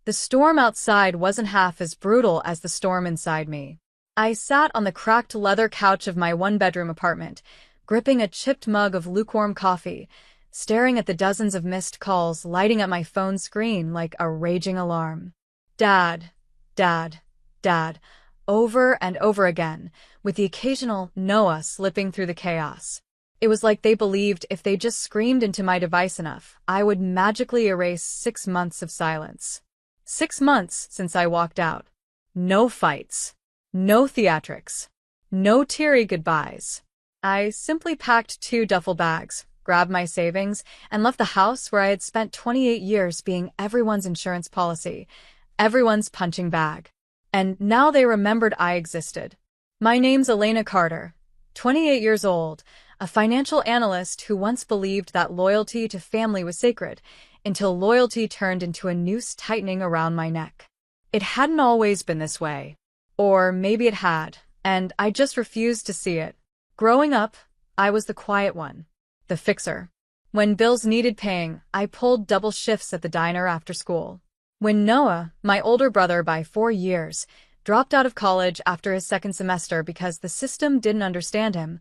The storm outside wasn't half as brutal as the storm inside me. I sat on the cracked leather couch of my one-bedroom apartment, gripping a chipped mug of lukewarm coffee, staring at the dozens of missed calls lighting up my phone screen like a raging alarm. Dad, Dad, Dad, over and over again, with the occasional Noah slipping through the chaos. It was like they believed if they just screamed into my device enough, I would magically erase 6 months of silence. 6 months since I walked out. No fights. No theatrics. No teary goodbyes. I simply packed 2 duffel bags, grabbed my savings, and left the house where I had spent 28 years being everyone's insurance policy, everyone's punching bag. And now they remembered I existed. My name's Elena Carter, 28 years old, a financial analyst who once believed that loyalty to family was sacred, until loyalty turned into a noose tightening around my neck. It hadn't always been this way. Or maybe it had, and I just refused to see it. Growing up, I was the quiet one, the fixer. When bills needed paying, I pulled double shifts at the diner after school. When Noah, my older brother by 4 years, dropped out of college after his 2nd semester because the system didn't understand him,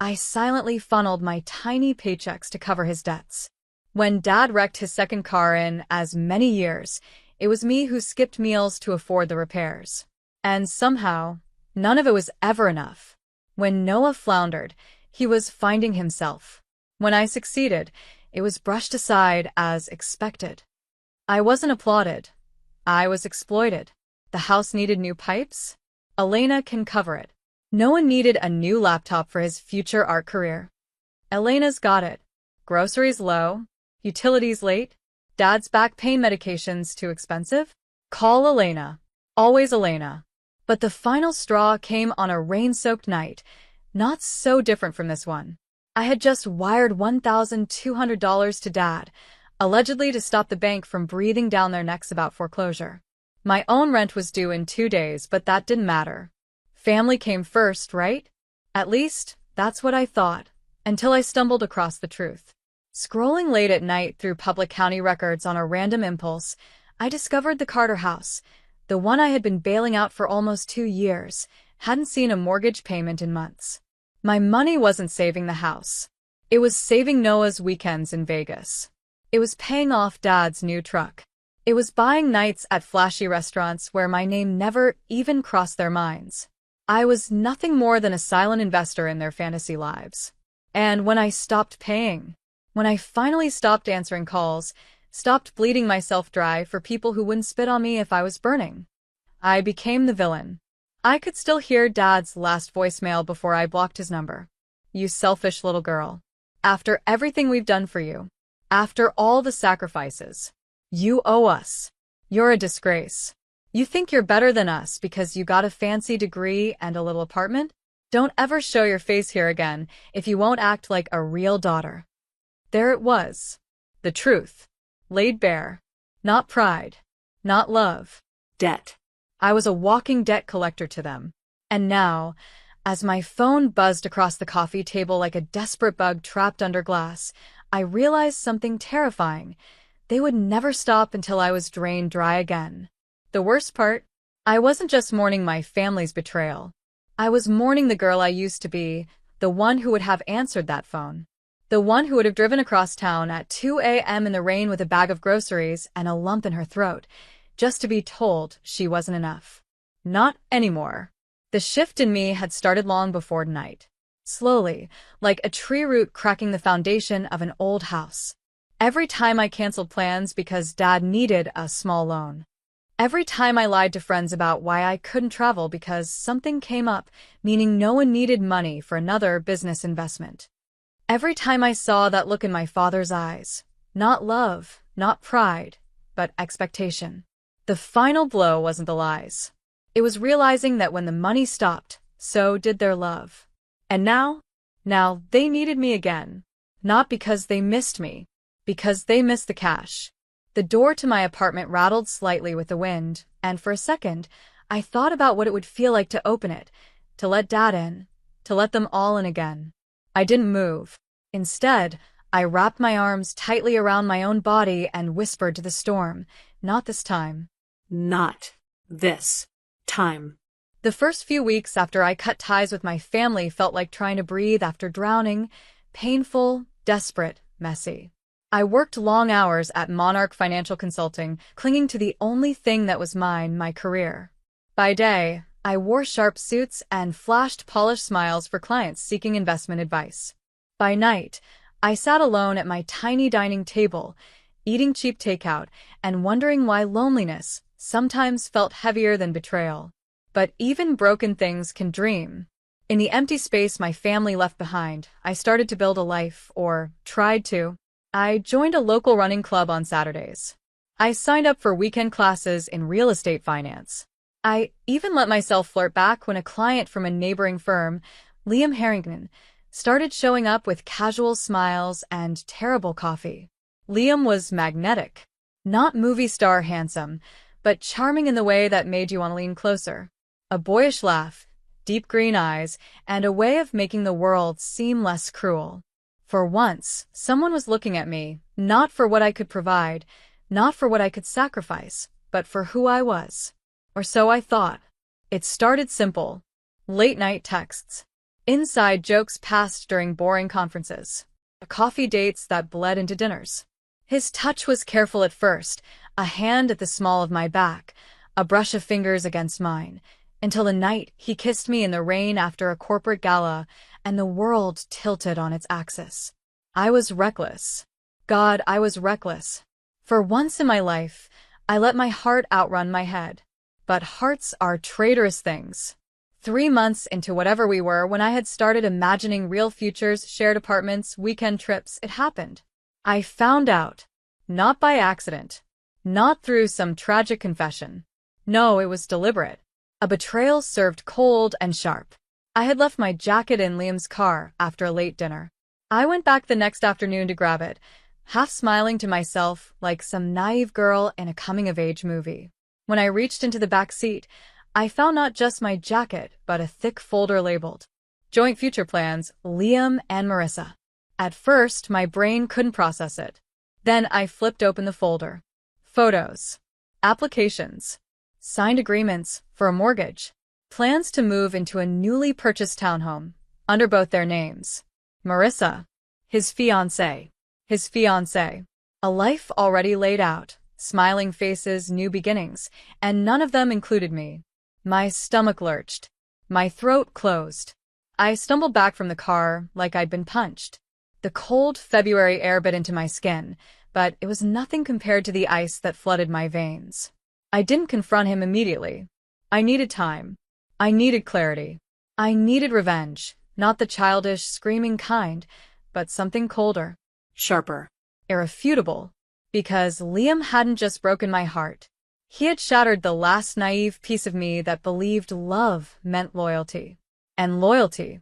I silently funneled my tiny paychecks to cover his debts. When Dad wrecked his 2nd car in as many years, it was me who skipped meals to afford the repairs. And somehow, none of it was ever enough. When Noah floundered, he was finding himself. When I succeeded, it was brushed aside as expected. I wasn't applauded. I was exploited. The house needed new pipes? Elena can cover it. Noah needed a new laptop for his future art career. Elena's got it. Groceries low. Utilities late. Dad's back pain medications too expensive? Call Elena. Always Elena. But the final straw came on a rain-soaked night, not so different from this one. I had just wired $1,200 to Dad, allegedly to stop the bank from breathing down their necks about foreclosure. My own rent was due in 2 days, but that didn't matter. Family came first, right? At least, that's what I thought, until I stumbled across the truth. Scrolling late at night through public county records on a random impulse, I discovered the Carter house. The one I had been bailing out for almost 2 years, hadn't seen a mortgage payment in months. My money wasn't saving the house. It was saving Noah's weekends in Vegas. It was paying off Dad's new truck. It was buying nights at flashy restaurants where my name never even crossed their minds. I was nothing more than a silent investor in their fantasy lives. And when I stopped paying, when I finally stopped answering calls, stopped bleeding myself dry for people who wouldn't spit on me if I was burning, I became the villain. I could still hear Dad's last voicemail before I blocked his number. You selfish little girl. After everything we've done for you, after all the sacrifices, you owe us. You're a disgrace. You think you're better than us because you got a fancy degree and a little apartment? Don't ever show your face here again if you won't act like a real daughter. There it was. The truth. Laid bare. Not pride. Not love. Debt. I was a walking debt collector to them. And now, as my phone buzzed across the coffee table like a desperate bug trapped under glass, I realized something terrifying. They would never stop until I was drained dry again. The worst part? I wasn't just mourning my family's betrayal. I was mourning the girl I used to be, the one who would have answered that phone. The one who would have driven across town at 2 a.m. in the rain with a bag of groceries and a lump in her throat, just to be told she wasn't enough. Not anymore. The shift in me had started long before night. Slowly, like a tree root cracking the foundation of an old house. Every time I canceled plans because Dad needed a small loan. Every time I lied to friends about why I couldn't travel because something came up, meaning no one needed money for another business investment. Every time I saw that look in my father's eyes, not love, not pride, but expectation. The final blow wasn't the lies. It was realizing that when the money stopped, so did their love. And now they needed me again. Not because they missed me, because they missed the cash. The door to my apartment rattled slightly with the wind, and for a second, I thought about what it would feel like to open it, to let Dad in, to let them all in again. I didn't move. Instead, I wrapped my arms tightly around my own body and whispered to the storm, not this time. Not this time. The first few weeks after I cut ties with my family felt like trying to breathe after drowning. Painful, desperate, messy. I worked long hours at Monarch Financial Consulting, clinging to the only thing that was mine, my career. By day, I wore sharp suits and flashed polished smiles for clients seeking investment advice. By night, I sat alone at my tiny dining table, eating cheap takeout and wondering why loneliness sometimes felt heavier than betrayal. But even broken things can dream. In the empty space my family left behind, I started to build a life, or tried to. I joined a local running club on Saturdays. I signed up for weekend classes in real estate finance. I even let myself flirt back when a client from a neighboring firm, Liam Harrington, started showing up with casual smiles and terrible coffee. Liam was magnetic. Not movie star handsome, but charming in the way that made you want to lean closer. A boyish laugh, deep green eyes, and a way of making the world seem less cruel. For once, someone was looking at me, not for what I could provide, not for what I could sacrifice, but for who I was. Or so I thought. It started simple. Late-night texts. Inside jokes passed during boring conferences. Coffee dates that bled into dinners. His touch was careful at first, a hand at the small of my back, a brush of fingers against mine, until the night he kissed me in the rain after a corporate gala, and the world tilted on its axis. I was reckless. God, I was reckless. For once in my life, I let my heart outrun my head. But hearts are traitorous things. 3 months into whatever we were, when I had started imagining real futures, shared apartments, weekend trips, it happened. I found out. Not by accident. Not through some tragic confession. No, it was deliberate. A betrayal served cold and sharp. I had left my jacket in Liam's car after a late dinner. I went back the next afternoon to grab it, half smiling to myself like some naive girl in a coming-of-age movie. When I reached into the back seat, I found not just my jacket, but a thick folder labeled Joint Future Plans, Liam and Marissa. At first, my brain couldn't process it. Then I flipped open the folder. Photos. Applications. Signed agreements for a mortgage. Plans to move into a newly purchased townhome, under both their names. Marissa. His fiancée. His fiancée. A life already laid out. Smiling faces, new beginnings, and none of them included me. My stomach lurched. My throat closed. I stumbled back from the car like I'd been punched. The cold February air bit into my skin, but it was nothing compared to the ice that flooded my veins. I didn't confront him immediately. I needed time. I needed clarity. I needed revenge, not the childish, screaming kind, but something colder. Sharper. Irrefutable. Because Liam hadn't just broken my heart. He had shattered the last naive piece of me that believed love meant loyalty. And loyalty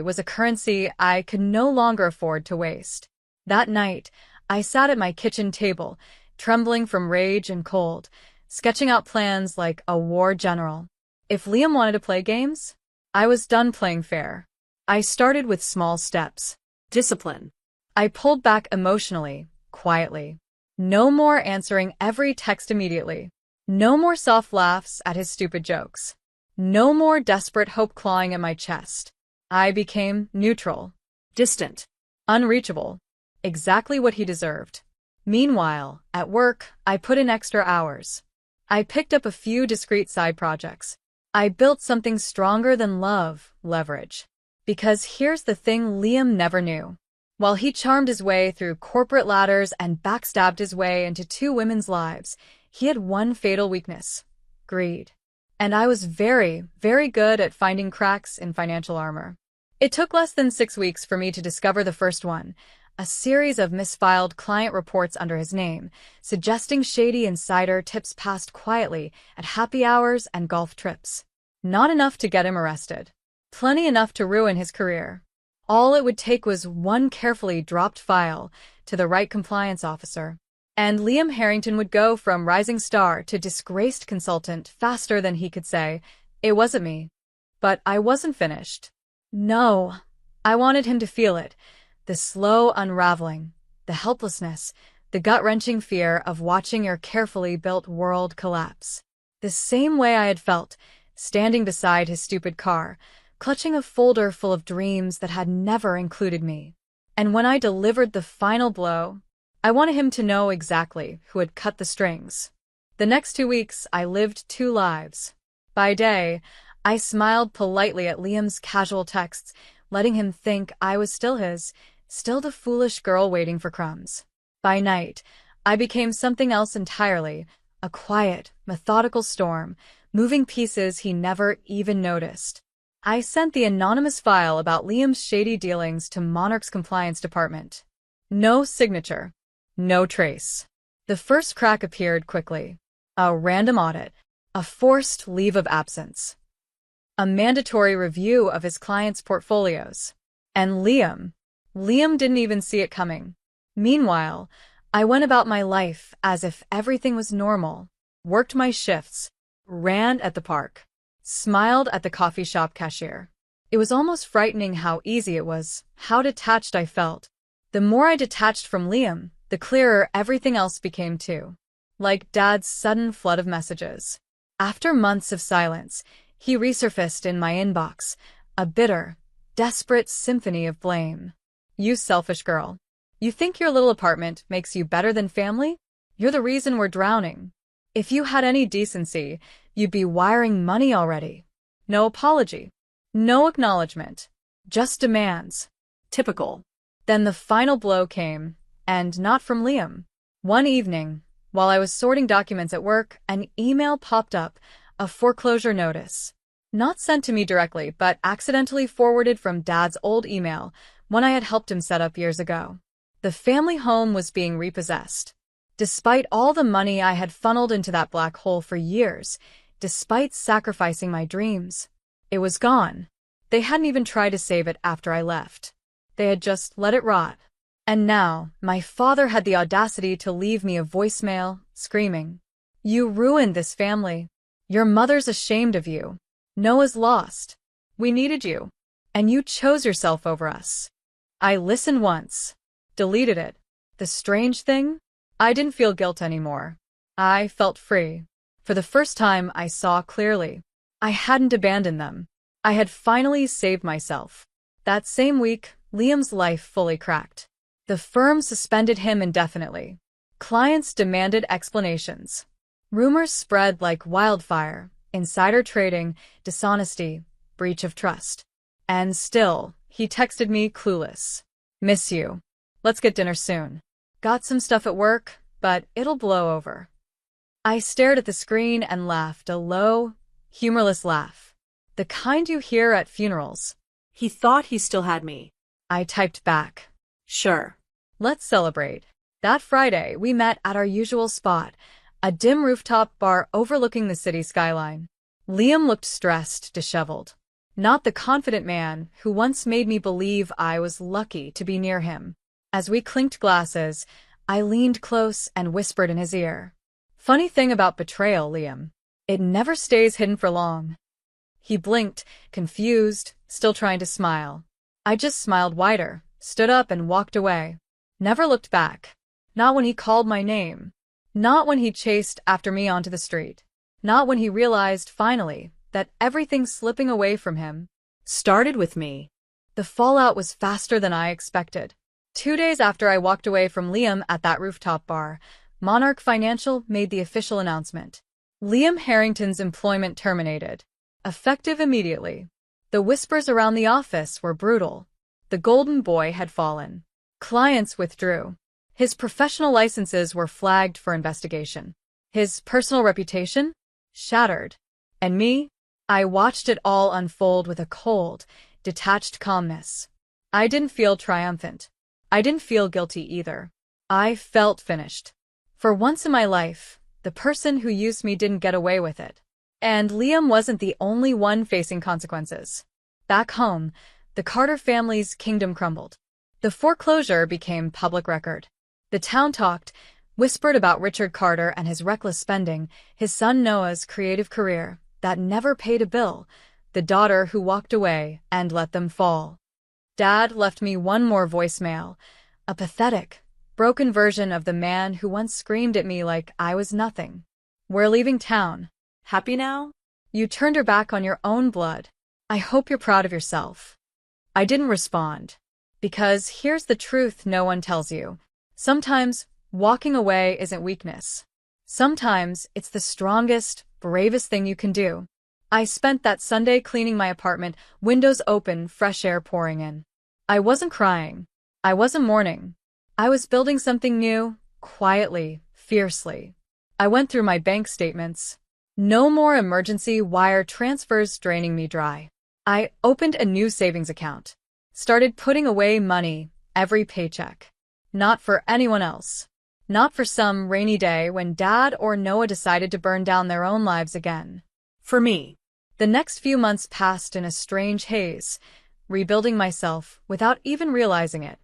was a currency I could no longer afford to waste. That night, I sat at my kitchen table, trembling from rage and cold, sketching out plans like a war general. If Liam wanted to play games, I was done playing fair. I started with small steps. Discipline. I pulled back emotionally, quietly. No more answering every text immediately. No more soft laughs at his stupid jokes. No more desperate hope clawing at my chest. I became neutral. Distant. Unreachable. Exactly what he deserved. Meanwhile, at work, I put in extra hours. I picked up a few discrete side projects. I built something stronger than love, leverage. Because here's the thing Liam never knew. While he charmed his way through corporate ladders and backstabbed his way into 2 women's lives, he had one fatal weakness: greed. And I was very, very good at finding cracks in financial armor. It took less than 6 weeks for me to discover the first one, a series of misfiled client reports under his name, suggesting shady insider tips passed quietly at happy hours and golf trips. Not enough to get him arrested. Plenty enough to ruin his career. All it would take was one carefully dropped file to the right compliance officer, and Liam Harrington would go from rising star to disgraced consultant faster than he could say, "It wasn't me." But I wasn't finished. No, I wanted him to feel it. The slow unraveling, the helplessness, The gut-wrenching fear of watching your carefully built world collapse. The same way I had felt, standing beside his stupid car, clutching a folder full of dreams that had never included me. And when I delivered the final blow, I wanted him to know exactly who had cut the strings. The next 2 weeks, I lived 2 lives. By day, I smiled politely at Liam's casual texts, letting him think I was still his, still the foolish girl waiting for crumbs. By night, I became something else entirely, a quiet, methodical storm, moving pieces he never even noticed. I sent the anonymous file about Liam's shady dealings to Monarch's compliance department. No signature. No trace. The first crack appeared quickly. A random audit. A forced leave of absence. A mandatory review of his clients' portfolios. And Liam didn't even see it coming. Meanwhile, I went about my life as if everything was normal, worked my shifts, ran at the park, smiled at the coffee shop cashier. It was almost frightening how easy it was, how detached I felt. The more I detached from Liam, the clearer everything else became too. Like Dad's sudden flood of messages. After months of silence, he resurfaced in my inbox, a bitter, desperate symphony of blame. You selfish girl. You think your little apartment makes you better than family? You're the reason we're drowning. If you had any decency, you'd be wiring money already. No apology. No acknowledgement. Just demands. Typical. Then the final blow came, and not from Liam. One evening, while I was sorting documents at work, an email popped up, a foreclosure notice. Not sent to me directly, but accidentally forwarded from Dad's old email, one I had helped him set up years ago. The family home was being repossessed. Despite all the money I had funneled into that black hole for years, despite sacrificing my dreams, it was gone. They hadn't even tried to save it after I left. They had just let it rot. And now, my father had the audacity to leave me a voicemail, screaming, "You ruined this family. Your mother's ashamed of you. Noah's lost. We needed you. And you chose yourself over us." I listened once. Deleted it. The strange thing? I didn't feel guilt anymore. I felt free. For the first time, I saw clearly. I hadn't abandoned them. I had finally saved myself. That same week, Liam's life fully cracked. The firm suspended him indefinitely. Clients demanded explanations. Rumors spread like wildfire. Insider trading, dishonesty, breach of trust. And still, he texted me clueless. "Miss you. Let's get dinner soon. Got some stuff at work, but it'll blow over." I stared at the screen and laughed, a low, humorless laugh. The kind you hear at funerals. He thought he still had me. I typed back. Sure. Let's celebrate. That Friday, we met at our usual spot, a dim rooftop bar overlooking the city skyline. Liam looked stressed, disheveled. Not the confident man who once made me believe I was lucky to be near him. As we clinked glasses, I leaned close and whispered in his ear. "Funny thing about betrayal, Liam. It never stays hidden for long." He blinked, confused, still trying to smile. I just smiled wider, stood up and walked away. Never looked back. Not when he called my name. Not when he chased after me onto the street. Not when he realized, finally, that everything slipping away from him started with me. The fallout was faster than I expected. 2 days after I walked away from Liam at that rooftop bar, Monarch Financial made the official announcement. Liam Harrington's employment terminated. Effective immediately. The whispers around the office were brutal. The golden boy had fallen. Clients withdrew. His professional licenses were flagged for investigation. His personal reputation? Shattered. And me? I watched it all unfold with a cold, detached calmness. I didn't feel triumphant. I didn't feel guilty either. I felt finished. For once in my life, the person who used me didn't get away with it. And Liam wasn't the only one facing consequences. Back home, the Carter family's kingdom crumbled. The foreclosure became public record. The town talked, whispered about Richard Carter and his reckless spending, his son Noah's creative career that never paid a bill, the daughter who walked away and let them fall. Dad left me one more voicemail, a pathetic, broken version of the man who once screamed at me like I was nothing. We're leaving town. Happy now? You turned your back on your own blood. I hope you're proud of yourself. I didn't respond. Because here's the truth no one tells you. Sometimes walking away isn't weakness. Sometimes it's the strongest, bravest thing you can do. I spent that Sunday cleaning my apartment, windows open, fresh air pouring in. I wasn't crying. I wasn't mourning. I was building something new, quietly, fiercely. I went through my bank statements. No more emergency wire transfers draining me dry. I opened a new savings account. Started putting away money, every paycheck. Not for anyone else. Not for some rainy day when Dad or Noah decided to burn down their own lives again. For me. The next few months passed in a strange haze, rebuilding myself without even realizing it.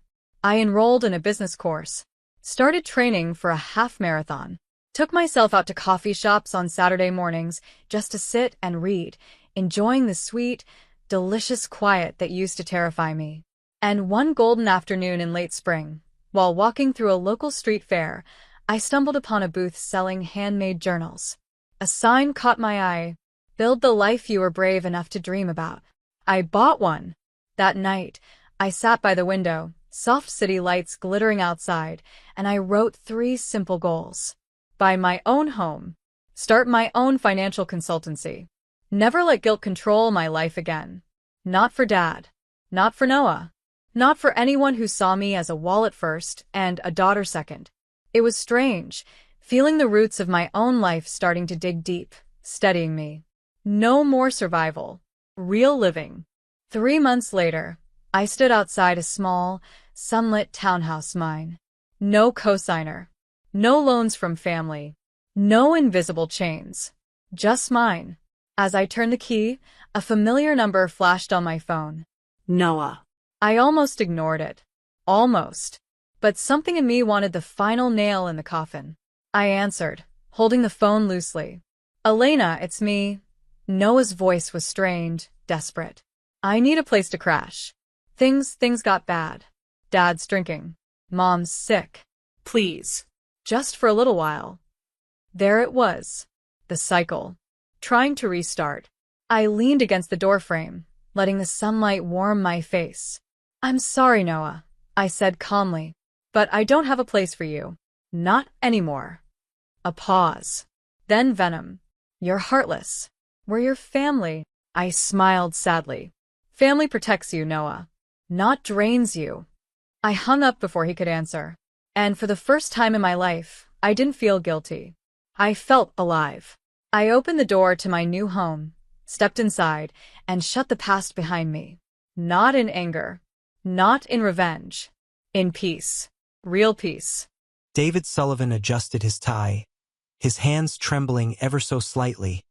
I enrolled in a business course, started training for a half marathon, took myself out to coffee shops on Saturday mornings just to sit and read, enjoying the sweet, delicious quiet that used to terrify me. And one golden afternoon in late spring, while walking through a local street fair, I stumbled upon a booth selling handmade journals. A sign caught my eye. Build the life you were brave enough to dream about. I bought one. That night, I sat by the window, soft city lights glittering outside, and I wrote 3 simple goals. Buy my own home. Start my own financial consultancy. Never let guilt control my life again. Not for Dad. Not for Noah. Not for anyone who saw me as a wallet first and a daughter second. It was strange, feeling the roots of my own life starting to dig deep, steadying me. No more survival. Real living. 3 months later, I stood outside a small, sunlit townhouse mine. No cosigner. No loans from family. No invisible chains. Just mine. As I turned the key, a familiar number flashed on my phone. Noah. I almost ignored it. Almost. But something in me wanted the final nail in the coffin. I answered, holding the phone loosely. Elena, it's me. Noah's voice was strained, desperate. I need a place to crash. Things got bad. Dad's drinking. Mom's sick. Please. Just for a little while. There it was. The cycle. Trying to restart. I leaned against the doorframe, letting the sunlight warm my face. I'm sorry, Noah, I said calmly. But I don't have a place for you. Not anymore. A pause. Then venom. You're heartless. We're your family. I smiled sadly. Family protects you, Noah. Not drains you. I hung up before he could answer. And for the first time in my life, I didn't feel guilty. I felt alive. I opened the door to my new home, stepped inside, and shut the past behind me. Not in anger. Not in revenge. In peace. Real peace. David Sullivan adjusted his tie, his hands trembling ever so slightly,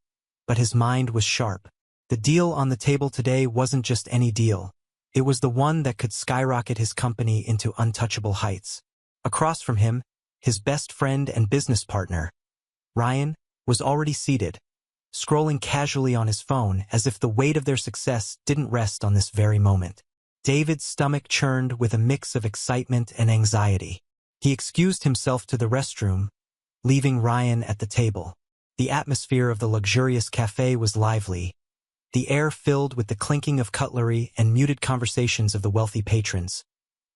but his mind was sharp. The deal on the table today wasn't just any deal. It was the one that could skyrocket his company into untouchable heights. Across from him, his best friend and business partner, Ryan, was already seated, scrolling casually on his phone as if the weight of their success didn't rest on this very moment. David's stomach churned with a mix of excitement and anxiety. He excused himself to the restroom, leaving Ryan at the table. The atmosphere of the luxurious cafe was lively, the air filled with the clinking of cutlery and muted conversations of the wealthy patrons.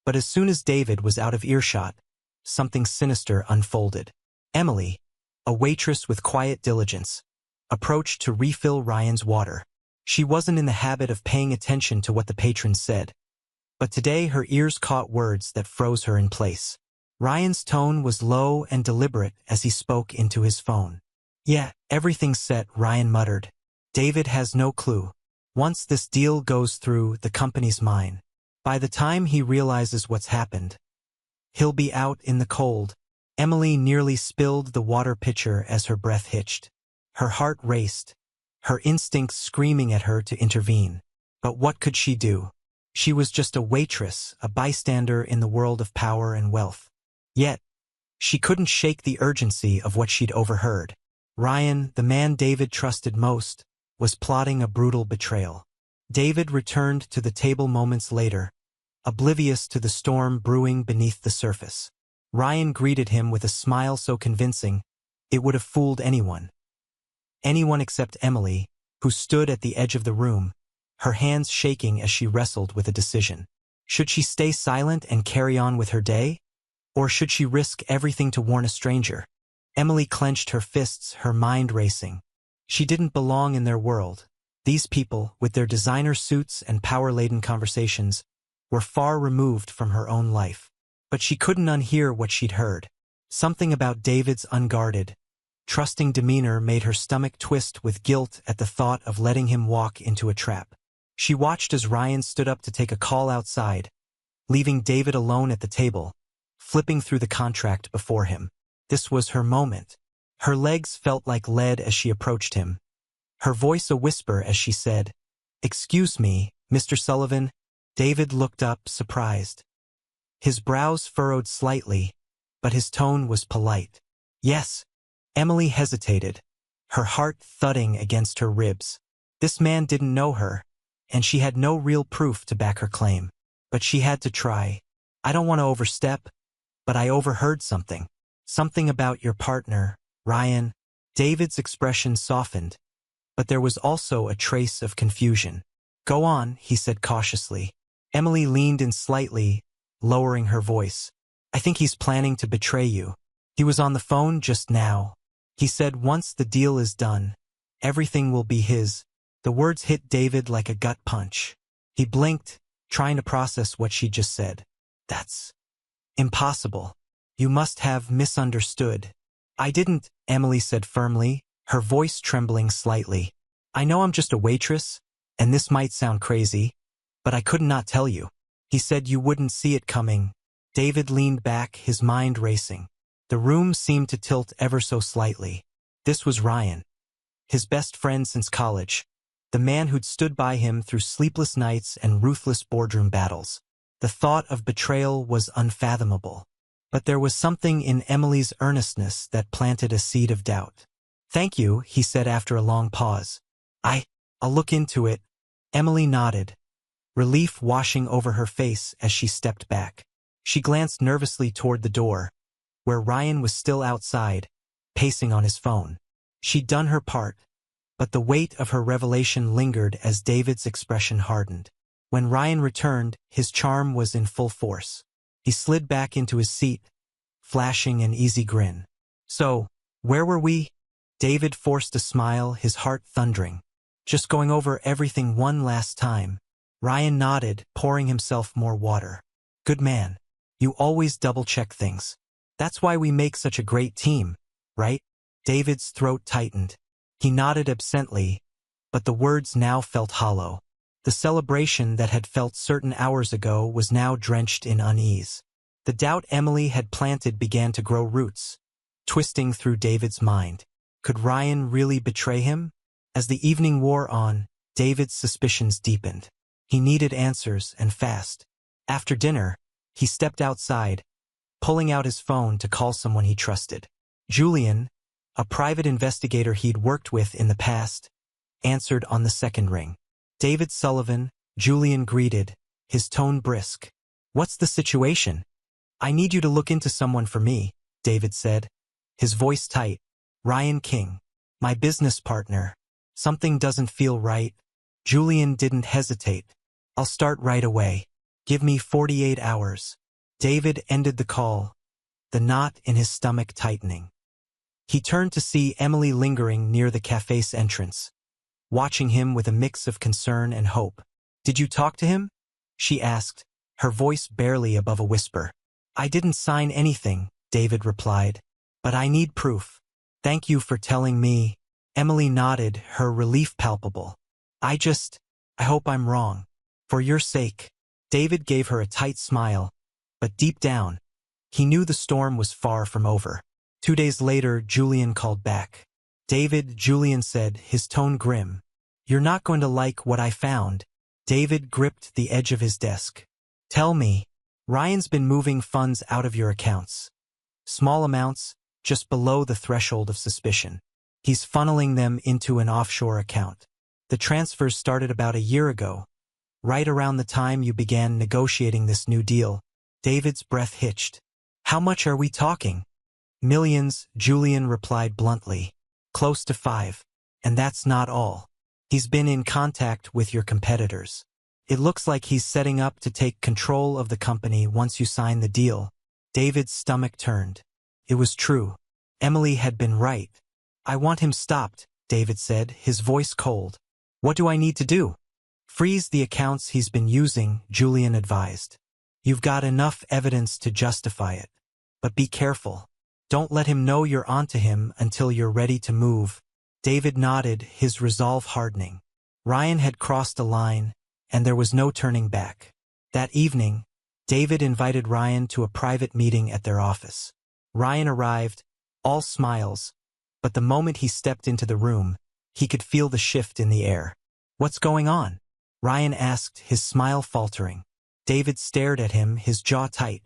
But as soon as David was out of earshot, something sinister unfolded. Emily, a waitress with quiet diligence, approached to refill Ryan's water. She wasn't in the habit of paying attention to what the patrons said, but today her ears caught words that froze her in place. Ryan's tone was low and deliberate as he spoke into his phone. Yeah, everything's set, Ryan muttered. David has no clue. Once this deal goes through, the company's mine. By the time he realizes what's happened, he'll be out in the cold. Emily nearly spilled the water pitcher as her breath hitched. Her heart raced, her instincts screaming at her to intervene. But what could she do? She was just a waitress, a bystander in the world of power and wealth. Yet, she couldn't shake the urgency of what she'd overheard. Ryan, the man David trusted most, was plotting a brutal betrayal. David returned to the table moments later, oblivious to the storm brewing beneath the surface. Ryan greeted him with a smile so convincing, it would have fooled anyone. Anyone except Emily, who stood at the edge of the room, her hands shaking as she wrestled with a decision. Should she stay silent and carry on with her day? Or should she risk everything to warn a stranger? Emily clenched her fists, her mind racing. She didn't belong in their world. These people, with their designer suits and power-laden conversations, were far removed from her own life. But she couldn't unhear what she'd heard. Something about David's unguarded, trusting demeanor made her stomach twist with guilt at the thought of letting him walk into a trap. She watched as Ryan stood up to take a call outside, leaving David alone at the table, flipping through the contract before him. This was her moment. Her legs felt like lead as she approached him, her voice a whisper as she said, "Excuse me, Mr. Sullivan." David looked up, surprised. His brows furrowed slightly, but his tone was polite. "Yes." Emily hesitated, her heart thudding against her ribs. This man didn't know her, and she had no real proof to back her claim. But she had to try. "I don't want to overstep, but I overheard something. Something about your partner, Ryan." David's expression softened, but there was also a trace of confusion. "Go on," he said cautiously. Emily leaned in slightly, lowering her voice. "I think he's planning to betray you. He was on the phone just now. He said once the deal is done, everything will be his." The words hit David like a gut punch. He blinked, trying to process what she just said. "That's impossible. You must have misunderstood." "I didn't," Emily said firmly, her voice trembling slightly. "I know I'm just a waitress, and this might sound crazy, but I could not tell you. He said you wouldn't see it coming." David leaned back, his mind racing. The room seemed to tilt ever so slightly. This was Ryan, his best friend since college, the man who'd stood by him through sleepless nights and ruthless boardroom battles. The thought of betrayal was unfathomable. But there was something in Emily's earnestness that planted a seed of doubt. "Thank you," he said after a long pause. I'll look into it." Emily nodded, relief washing over her face as she stepped back. She glanced nervously toward the door, where Ryan was still outside, pacing on his phone. She'd done her part, but the weight of her revelation lingered as David's expression hardened. When Ryan returned, his charm was in full force. He slid back into his seat, flashing an easy grin. "So, where were we?" David forced a smile, his heart thundering. "Just going over everything one last time." Ryan nodded, pouring himself more water. "Good man. You always double-check things. That's why we make such a great team, right?" David's throat tightened. He nodded absently, but the words now felt hollow. The celebration that had felt certain hours ago was now drenched in unease. The doubt Emily had planted began to grow roots, twisting through David's mind. Could Ryan really betray him? As the evening wore on, David's suspicions deepened. He needed answers, and fast. After dinner, he stepped outside, pulling out his phone to call someone he trusted. Julian, a private investigator he'd worked with in the past, answered on the second ring. "David Sullivan," Julian greeted, his tone brisk. "What's the situation?" "I need you to look into someone for me," David said, his voice tight. "Ryan King, my business partner. Something doesn't feel right." Julian didn't hesitate. "I'll start right away. Give me 48 hours. David ended the call, the knot in his stomach tightening. He turned to see Emily lingering near the cafe's entrance, watching him with a mix of concern and hope. "Did you talk to him?" she asked, her voice barely above a whisper. "I didn't sign anything," David replied, "but I need proof." "Thank you for telling me." Emily nodded, her relief palpable. I hope I'm wrong. For your sake." David gave her a tight smile, but deep down, he knew the storm was far from over. 2 days later, Julian called back. "David," Julian said, his tone grim. "You're not going to like what I found." David gripped the edge of his desk. "Tell me." "Ryan's been moving funds out of your accounts. Small amounts, just below the threshold of suspicion. He's funneling them into an offshore account. The transfers started about a year ago, right around the time you began negotiating this new deal." David's breath hitched. How much are we talking? Millions, Julian replied bluntly. Close to 5. And that's not all. He's been in contact with your competitors. It looks like he's setting up to take control of the company once you sign the deal. David's stomach turned. It was true. Emily had been right. I want him stopped, David said, his voice cold. What do I need to do? Freeze the accounts he's been using, Julian advised. You've got enough evidence to justify it. But be careful. Don't let him know you're onto him until you're ready to move. David nodded, his resolve hardening. Ryan had crossed a line, and there was no turning back. That evening, David invited Ryan to a private meeting at their office. Ryan arrived, all smiles, but the moment he stepped into the room, he could feel the shift in the air. What's going on? Ryan asked, his smile faltering. David stared at him, his jaw tight.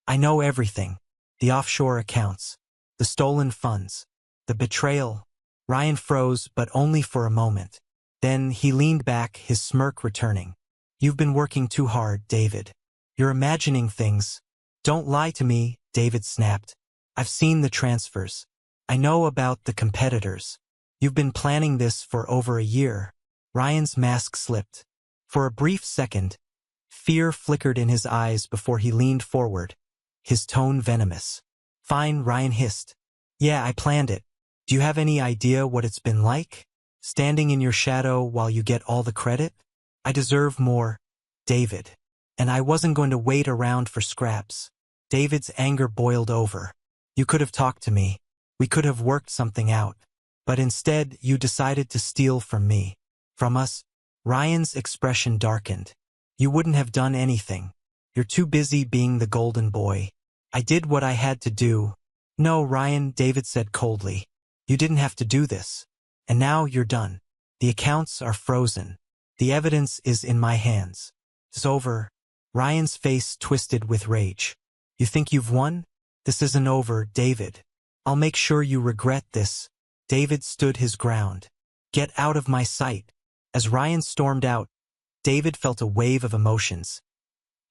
I know everything. The offshore accounts, the stolen funds, the betrayal. Ryan froze, but only for a moment. Then he leaned back, his smirk returning. You've been working too hard, David. You're imagining things. Don't lie to me, David snapped. I've seen the transfers. I know about the competitors. You've been planning this for over a year. Ryan's mask slipped. For a brief second, fear flickered in his eyes before he leaned forward, his tone venomous. Fine, Ryan hissed. Yeah, I planned it. Do you have any idea what it's been like? Standing in your shadow while you get all the credit? I deserve more, David. And I wasn't going to wait around for scraps. David's anger boiled over. You could have talked to me. We could have worked something out. But instead, you decided to steal from me. From us? Ryan's expression darkened. You wouldn't have done anything. You're too busy being the golden boy. I did what I had to do. No, Ryan, David said coldly. You didn't have to do this. And now you're done. The accounts are frozen. The evidence is in my hands. It's over. Ryan's face twisted with rage. You think you've won? This isn't over, David. I'll make sure you regret this. David stood his ground. Get out of my sight. As Ryan stormed out, David felt a wave of emotions.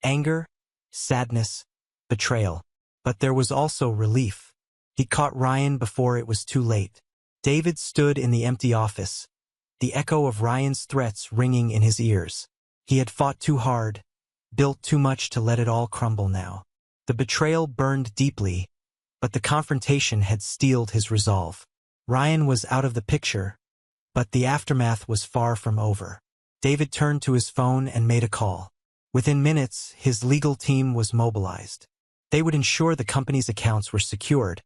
Anger, sadness, betrayal. But there was also relief. He caught Ryan before it was too late. David stood in the empty office, the echo of Ryan's threats ringing in his ears. He had fought too hard, built too much to let it all crumble now. The betrayal burned deeply, but the confrontation had steeled his resolve. Ryan was out of the picture, but the aftermath was far from over. David turned to his phone and made a call. Within minutes, his legal team was mobilized. They would ensure the company's accounts were secured,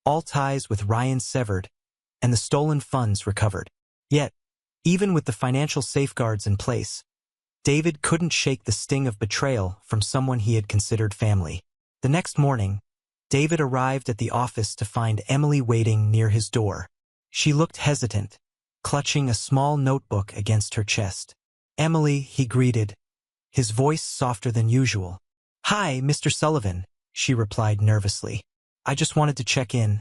all ties with Ryan severed, and the stolen funds recovered. Yet, even with the financial safeguards in place, David couldn't shake the sting of betrayal from someone he had considered family. The next morning, David arrived at the office to find Emily waiting near his door. She looked hesitant, clutching a small notebook against her chest. Emily, he greeted, his voice softer than usual. Hi, Mr. Sullivan, she replied nervously. I just wanted to check in.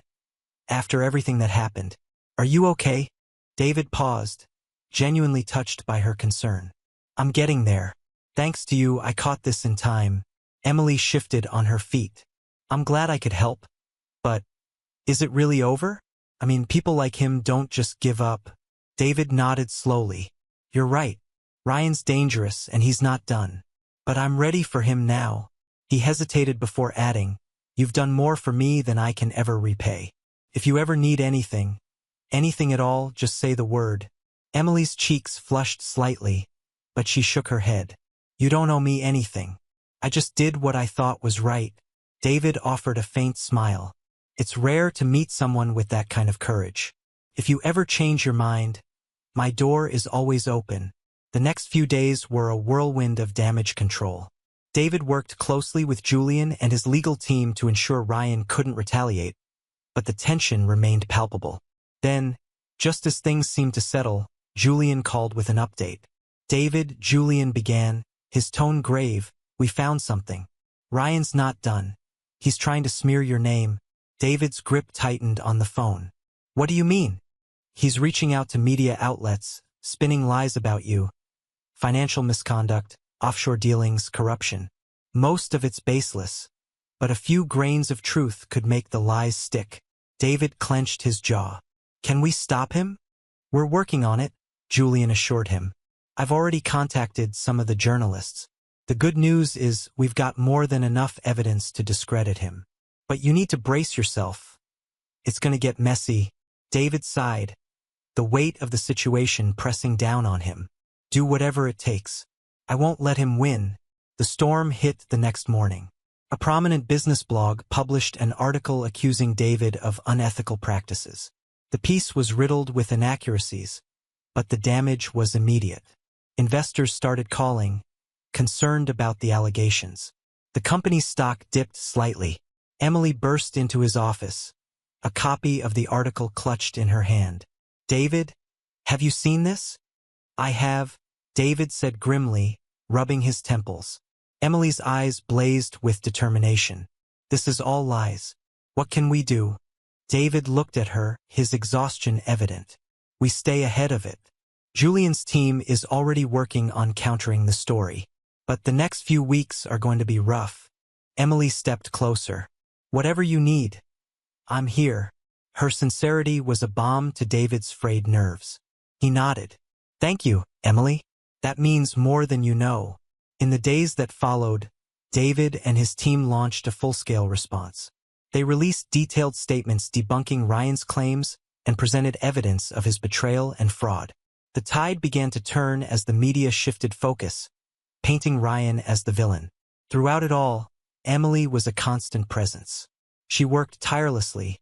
After everything that happened. Are you okay? David paused, genuinely touched by her concern. I'm getting there. Thanks to you, I caught this in time. Emily shifted on her feet. I'm glad I could help. But, is it really over? I mean, people like him don't just give up. David nodded slowly. You're right. Ryan's dangerous and he's not done. But I'm ready for him now. He hesitated before adding, You've done more for me than I can ever repay. If you ever need anything at all, just say the word. Emily's cheeks flushed slightly, but she shook her head. You don't owe me anything. I just did what I thought was right. David offered a faint smile. It's rare to meet someone with that kind of courage. If you ever change your mind, my door is always open. The next few days were a whirlwind of damage control. David worked closely with Julian and his legal team to ensure Ryan couldn't retaliate, but the tension remained palpable. Then, just as things seemed to settle, Julian called with an update. David, Julian began, his tone grave, we found something. Ryan's not done. He's trying to smear your name. David's grip tightened on the phone. What do you mean? He's reaching out to media outlets, spinning lies about you. Financial misconduct, offshore dealings, corruption. Most of it's baseless. but a few grains of truth could make the lies stick. David clenched his jaw. Can we stop him? We're working on it, Julian assured him. I've already contacted some of the journalists. The good news is we've got more than enough evidence to discredit him. But you need to brace yourself. It's going to get messy. David sighed, the weight of the situation pressing down on him. Do whatever it takes. I won't let him win. The storm hit the next morning. A prominent business blog published an article accusing David of unethical practices. The piece was riddled with inaccuracies, but the damage was immediate. Investors started calling, concerned about the allegations. The company's stock dipped slightly. Emily burst into his office, a copy of the article clutched in her hand. David, have you seen this? I have, David said grimly, rubbing his temples. Emily's eyes blazed with determination. This is all lies. What can we do? David looked at her, his exhaustion evident. We stay ahead of it. Julian's team is already working on countering the story. But the next few weeks are going to be rough. Emily stepped closer. Whatever you need. I'm here. Her sincerity was a balm to David's frayed nerves. He nodded. Thank you, Emily. That means more than you know. In the days that followed, David and his team launched a full-scale response. They released detailed statements debunking Ryan's claims and presented evidence of his betrayal and fraud. The tide began to turn as the media shifted focus, painting Ryan as the villain. Throughout it all, Emily was a constant presence. She worked tirelessly,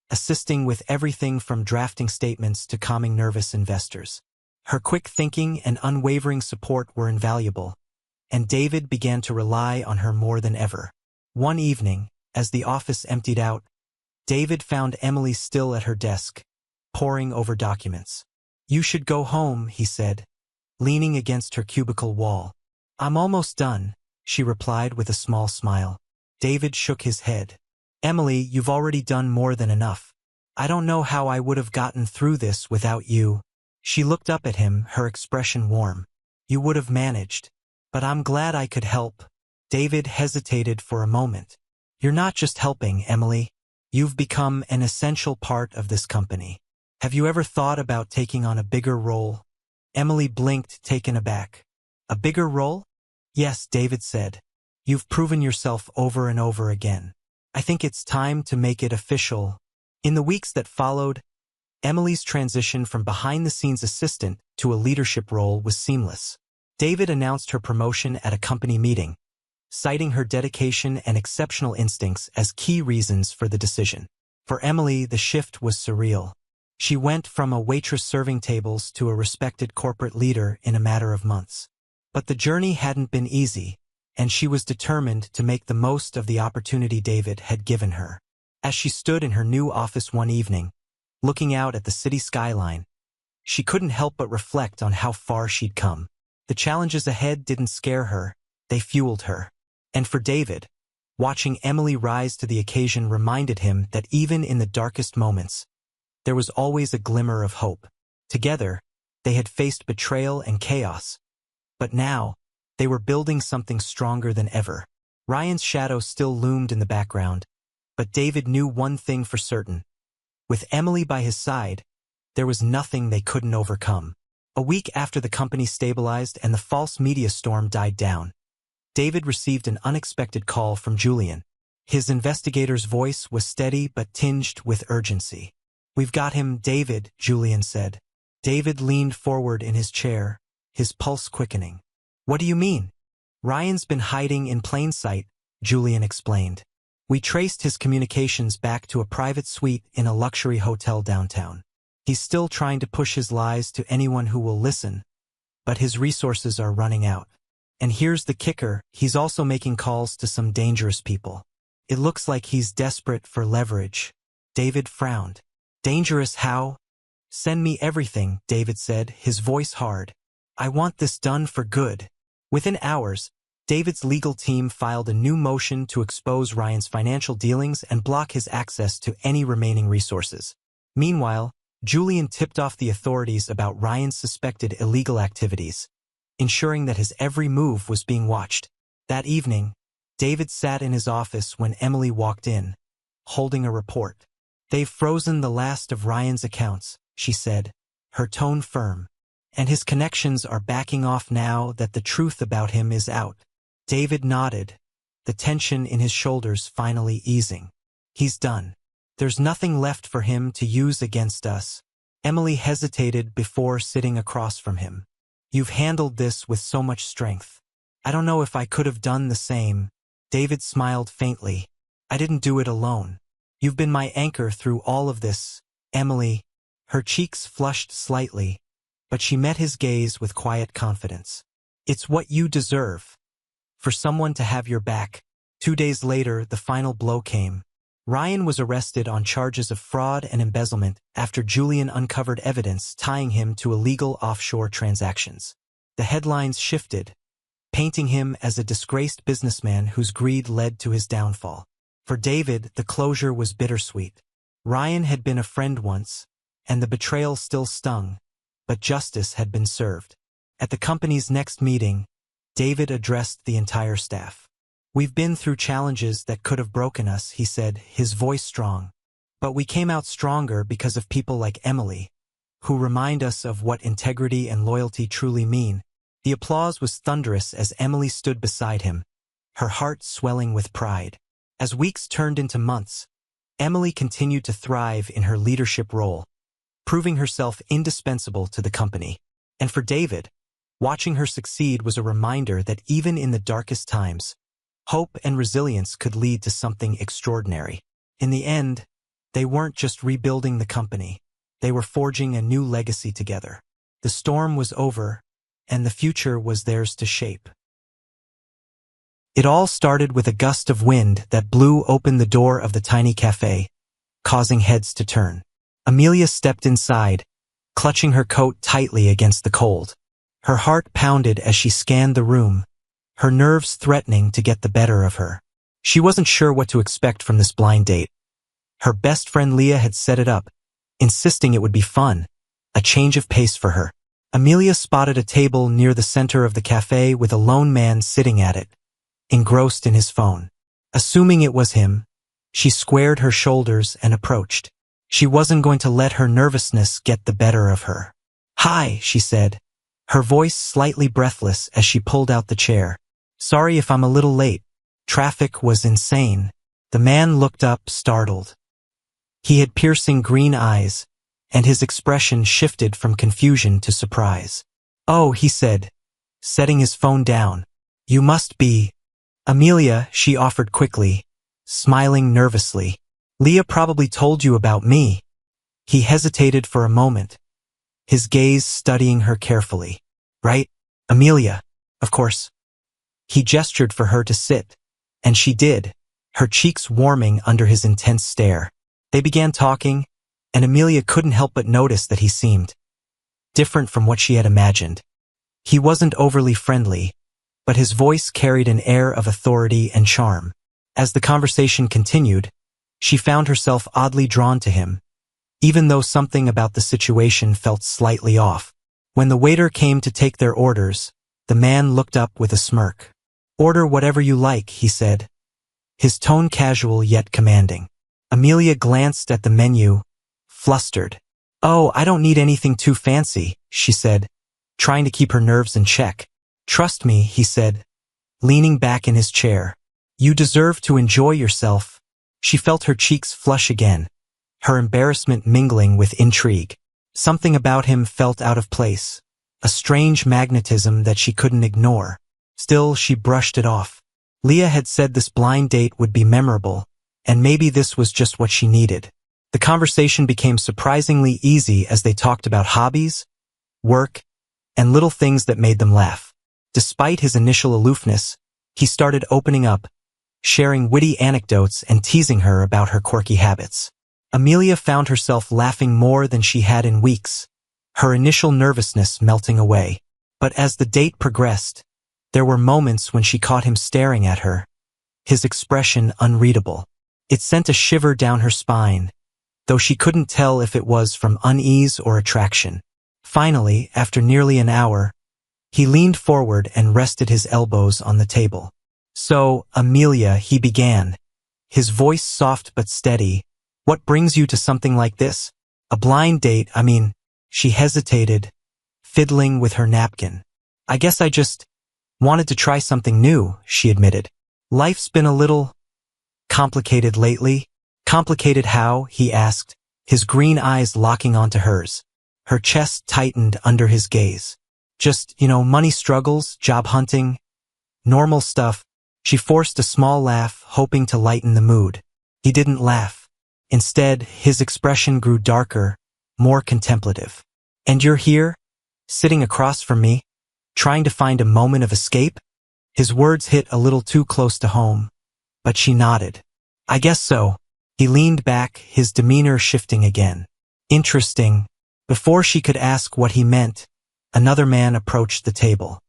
assisting with everything from drafting statements to calming nervous investors. Her quick thinking and unwavering support were invaluable, and David began to rely on her more than ever. One evening, as the office emptied out, David found Emily still at her desk, poring over documents. You should go home, he said, leaning against her cubicle wall. I'm almost done, she replied with a small smile. David shook his head. Emily, you've already done more than enough. I don't know how I would have gotten through this without you. She looked up at him, her expression warm. You would have managed. But I'm glad I could help. David hesitated for a moment. You're not just helping, Emily. You've become an essential part of this company. Have you ever thought about taking on a bigger role? Emily blinked, taken aback. A bigger role? Yes, David said. You've proven yourself over and over again. I think it's time to make it official. In the weeks that followed, Emily's transition from behind-the-scenes assistant to a leadership role was seamless. David announced her promotion at a company meeting, citing her dedication and exceptional instincts as key reasons for the decision. For Emily, the shift was surreal. She went from a waitress serving tables to a respected corporate leader in a matter of months. But the journey hadn't been easy, and she was determined to make the most of the opportunity David had given her. As she stood in her new office one evening, looking out at the city skyline, she couldn't help but reflect on how far she'd come. The challenges ahead didn't scare her, they fueled her. And for David, watching Emily rise to the occasion reminded him that even in the darkest moments, there was always a glimmer of hope. Together, they had faced betrayal and chaos. But now, they were building something stronger than ever. Ryan's shadow still loomed in the background, but David knew one thing for certain. With Emily by his side, there was nothing they couldn't overcome. A week after the company stabilized and the false media storm died down, David received an unexpected call from Julian. His investigator's voice was steady but tinged with urgency. We've got him, David, Julian said. David leaned forward in his chair, his pulse quickening. What do you mean? Ryan's been hiding in plain sight, Julian explained. We traced his communications back to a private suite in a luxury hotel downtown. He's still trying to push his lies to anyone who will listen, but his resources are running out. And here's the kicker, he's also making calls to some dangerous people. It looks like he's desperate for leverage. David frowned. Dangerous how? Send me everything, David said, his voice hard. I want this done for good. Within hours, David's legal team filed a new motion to expose Ryan's financial dealings and block his access to any remaining resources. Meanwhile, Julian tipped off the authorities about Ryan's suspected illegal activities, ensuring that his every move was being watched. That evening, David sat in his office when Emily walked in, holding a report. "They've frozen the last of Ryan's accounts," she said, her tone firm. "And his connections are backing off now that the truth about him is out." David nodded, the tension in his shoulders finally easing. "He's done. There's nothing left for him to use against us." Emily hesitated before sitting across from him. "You've handled this with so much strength. I don't know if I could have done the same." David smiled faintly. "I didn't do it alone. You've been my anchor through all of this, Emily." Her cheeks flushed slightly, but she met his gaze with quiet confidence. "It's what you deserve. For someone to have your back." 2 days later, the final blow came. Ryan was arrested on charges of fraud and embezzlement after Julian uncovered evidence tying him to illegal offshore transactions. The headlines shifted, painting him as a disgraced businessman whose greed led to his downfall. For David, the closure was bittersweet. Ryan had been a friend once, and the betrayal still stung, but justice had been served. At the company's next meeting, David addressed the entire staff. "We've been through challenges that could have broken us," he said, his voice strong. "But we came out stronger because of people like Emily, who remind us of what integrity and loyalty truly mean." The applause was thunderous as Emily stood beside him, her heart swelling with pride. As weeks turned into months, Emily continued to thrive in her leadership role, proving herself indispensable to the company. And for David, watching her succeed was a reminder that even in the darkest times, hope and resilience could lead to something extraordinary. In the end, they weren't just rebuilding the company. They were forging a new legacy together. The storm was over, and the future was theirs to shape. It all started with a gust of wind that blew open the door of the tiny cafe, causing heads to turn. Amelia stepped inside, clutching her coat tightly against the cold. Her heart pounded as she scanned the room, her nerves threatening to get the better of her. She wasn't sure what to expect from this blind date. Her best friend Leah had set it up, insisting it would be fun, a change of pace for her. Amelia spotted a table near the center of the cafe with a lone man sitting at it, engrossed in his phone. Assuming it was him, she squared her shoulders and approached. She wasn't going to let her nervousness get the better of her. "Hi," she said, her voice slightly breathless as she pulled out the chair. "Sorry if I'm a little late. Traffic was insane." The man looked up, startled. He had piercing green eyes, and his expression shifted from confusion to surprise. "Oh," he said, setting his phone down. "You must be Amelia," she offered quickly, smiling nervously. "Leah probably told you about me." He hesitated for a moment, his gaze studying her carefully. "Right, Amelia? Of course." He gestured for her to sit, and she did, her cheeks warming under his intense stare. They began talking, and Amelia couldn't help but notice that he seemed different from what she had imagined. He wasn't overly friendly, but his voice carried an air of authority and charm. As the conversation continued, she found herself oddly drawn to him, even though something about the situation felt slightly off. When the waiter came to take their orders, the man looked up with a smirk. "Order whatever you like," he said, his tone casual yet commanding. Amelia glanced at the menu, flustered. "Oh, I don't need anything too fancy," she said, trying to keep her nerves in check. "Trust me," he said, leaning back in his chair. "You deserve to enjoy yourself." She felt her cheeks flush again, her embarrassment mingling with intrigue. Something about him felt out of place, a strange magnetism that she couldn't ignore. Still, she brushed it off. Leah had said this blind date would be memorable, and maybe this was just what she needed. The conversation became surprisingly easy as they talked about hobbies, work, and little things that made them laugh. Despite his initial aloofness, he started opening up, sharing witty anecdotes and teasing her about her quirky habits. Amelia found herself laughing more than she had in weeks, her initial nervousness melting away. But as the date progressed, there were moments when she caught him staring at her, his expression unreadable. It sent a shiver down her spine, though she couldn't tell if it was from unease or attraction. Finally, after nearly an hour, he leaned forward and rested his elbows on the table. So, Amelia, he began, his voice soft but steady. What brings you to something like this? A blind date, I mean. She hesitated, fiddling with her napkin. I guess I just wanted to try something new, she admitted. Life's been a little complicated lately. Complicated how? He asked, his green eyes locking onto hers. Her chest tightened under his gaze. Just, money struggles, job hunting, normal stuff. She forced a small laugh, hoping to lighten the mood. He didn't laugh. Instead, his expression grew darker, more contemplative. And you're here, sitting across from me, trying to find a moment of escape? His words hit a little too close to home, but she nodded. I guess so. He leaned back, his demeanor shifting again. Interesting. Before she could ask what he meant, another man approached the table.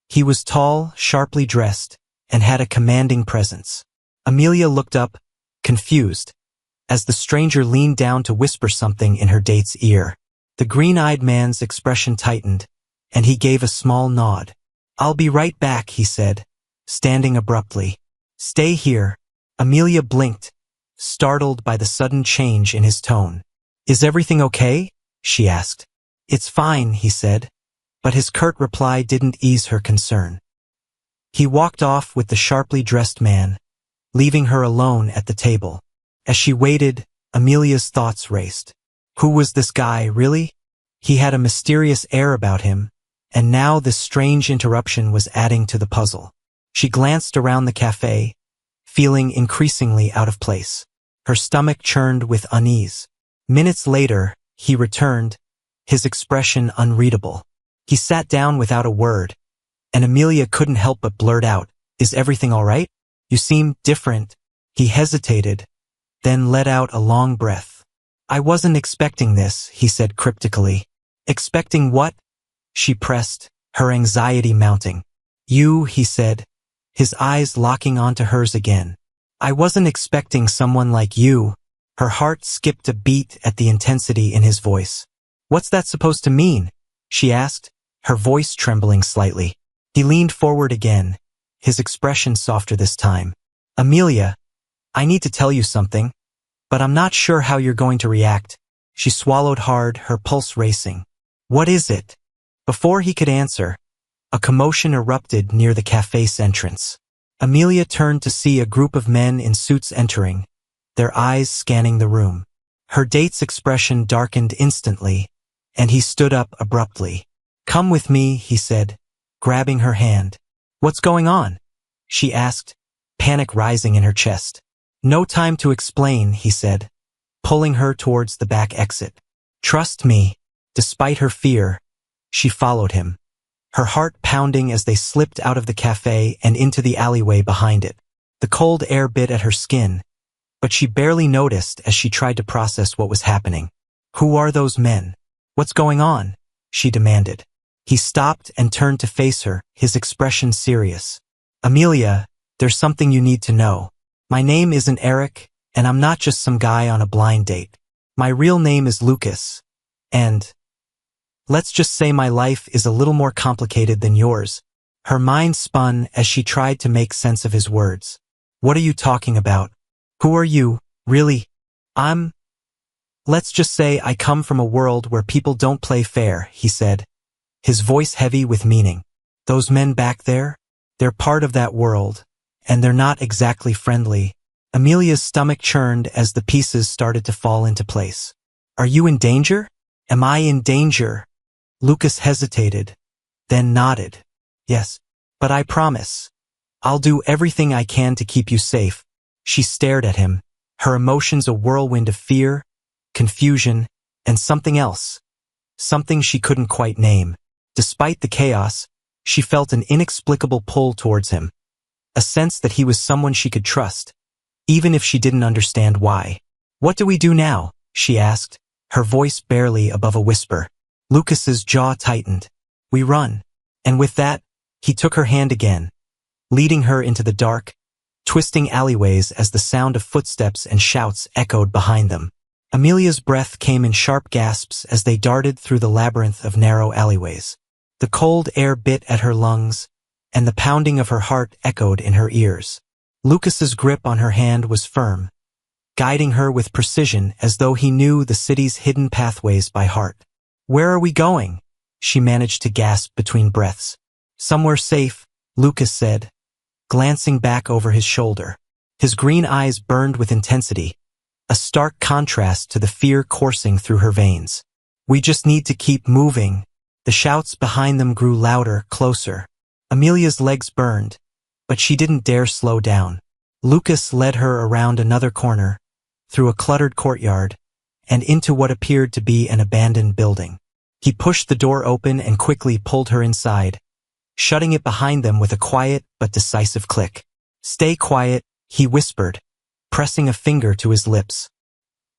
He was tall, sharply dressed, and had a commanding presence. Amelia looked up, confused, as the stranger leaned down to whisper something in her date's ear. The green-eyed man's expression tightened, and he gave a small nod. I'll be right back, he said, standing abruptly. Stay here. Amelia blinked, startled by the sudden change in his tone. Is everything okay? She asked. It's fine, he said, but his curt reply didn't ease her concern. He walked off with the sharply dressed man, leaving her alone at the table. As she waited, Amelia's thoughts raced. Who was this guy, really? He had a mysterious air about him, and now this strange interruption was adding to the puzzle. She glanced around the cafe, feeling increasingly out of place. Her stomach churned with unease. Minutes later, he returned, his expression unreadable. He sat down without a word, and Amelia couldn't help but blurt out, Is everything all right? You seem different. He hesitated, then let out a long breath. I wasn't expecting this, he said cryptically. Expecting what? She pressed, her anxiety mounting. You, he said, his eyes locking onto hers again. I wasn't expecting someone like you. Her heart skipped a beat at the intensity in his voice. What's that supposed to mean? She asked, her voice trembling slightly. He leaned forward again, his expression softer this time. Amelia, I need to tell you something, but I'm not sure how you're going to react. She swallowed hard, her pulse racing. What is it? Before he could answer, a commotion erupted near the cafe's entrance. Amelia turned to see a group of men in suits entering, their eyes scanning the room. Her date's expression darkened instantly, and he stood up abruptly. Come with me, he said, grabbing her hand. What's going on? She asked, panic rising in her chest. No time to explain, he said, pulling her towards the back exit. Trust me. Despite her fear, she followed him, her heart pounding as they slipped out of the cafe and into the alleyway behind it. The cold air bit at her skin, but she barely noticed as she tried to process what was happening. Who are those men? What's going on? She demanded. He stopped and turned to face her, his expression serious. Amelia, there's something you need to know. My name isn't Eric, and I'm not just some guy on a blind date. My real name is Lucas, and let's just say my life is a little more complicated than yours. Her mind spun as she tried to make sense of his words. What are you talking about? Who are you, really? Let's just say I come from a world where people don't play fair, he said, his voice heavy with meaning. Those men back there? They're part of that world, and they're not exactly friendly. Amelia's stomach churned as the pieces started to fall into place. Are you in danger? Am I in danger? Lucas hesitated, then nodded. Yes, but I promise. I'll do everything I can to keep you safe. She stared at him, her emotions a whirlwind of fear, confusion, and something else. Something she couldn't quite name. Despite the chaos, she felt an inexplicable pull towards him. A sense that he was someone she could trust, even if she didn't understand why. What do we do now? She asked, her voice barely above a whisper. Lucas's jaw tightened. We run. And with that, he took her hand again, leading her into the dark, twisting alleyways as the sound of footsteps and shouts echoed behind them. Amelia's breath came in sharp gasps as they darted through the labyrinth of narrow alleyways. The cold air bit at her lungs, and the pounding of her heart echoed in her ears. Lucas's grip on her hand was firm, guiding her with precision as though he knew the city's hidden pathways by heart. "Where are we going?" she managed to gasp between breaths. "Somewhere safe," Lucas said, glancing back over his shoulder. His green eyes burned with intensity, a stark contrast to the fear coursing through her veins. "We just need to keep moving." The shouts behind them grew louder, closer. Amelia's legs burned, but she didn't dare slow down. Lucas led her around another corner, through a cluttered courtyard, and into what appeared to be an abandoned building. He pushed the door open and quickly pulled her inside, shutting it behind them with a quiet but decisive click. "Stay quiet," he whispered, pressing a finger to his lips.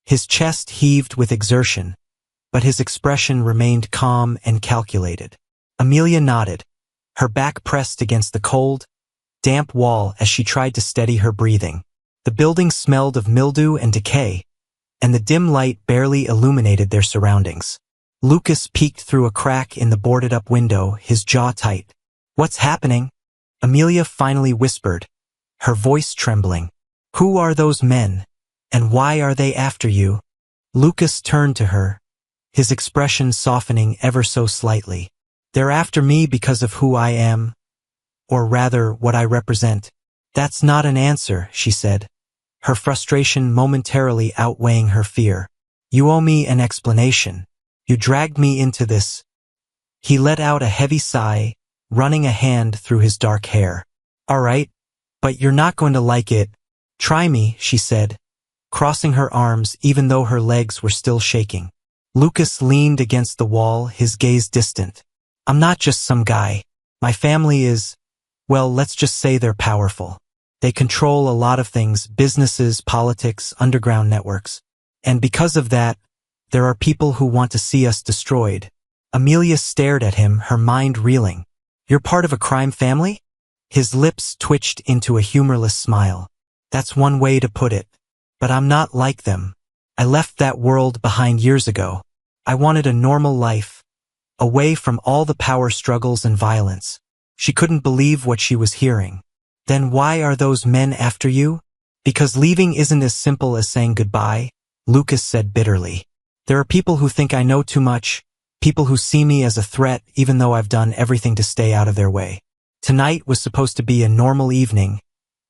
His chest heaved with exertion, but his expression remained calm and calculated. Amelia nodded, her back pressed against the cold, damp wall as she tried to steady her breathing. The building smelled of mildew and decay, and the dim light barely illuminated their surroundings. Lucas peeked through a crack in the boarded-up window, his jaw tight. "What's happening?" Amelia finally whispered, her voice trembling. "Who are those men, and why are they after you?" Lucas turned to her, his expression softening ever so slightly. "They're after me because of who I am, or rather what I represent." "That's not an answer," she said, her frustration momentarily outweighing her fear. "You owe me an explanation. You dragged me into this." He let out a heavy sigh, running a hand through his dark hair. "All right, but you're not going to like it. Try me," she said, crossing her arms even though her legs were still shaking. Lucas leaned against the wall, his gaze distant. "I'm not just some guy. My family is, well, let's just say they're powerful. They control a lot of things, businesses, politics, underground networks. And because of that, there are people who want to see us destroyed." Amelia stared at him, her mind reeling. "You're part of a crime family?" His lips twitched into a humorless smile. "That's one way to put it. But I'm not like them. I left that world behind years ago. I wanted a normal life, away from all the power struggles and violence." She couldn't believe what she was hearing. "Then why are those men after you?" "Because leaving isn't as simple as saying goodbye," Lucas said bitterly. "There are people who think I know too much, people who see me as a threat even though I've done everything to stay out of their way. Tonight was supposed to be a normal evening,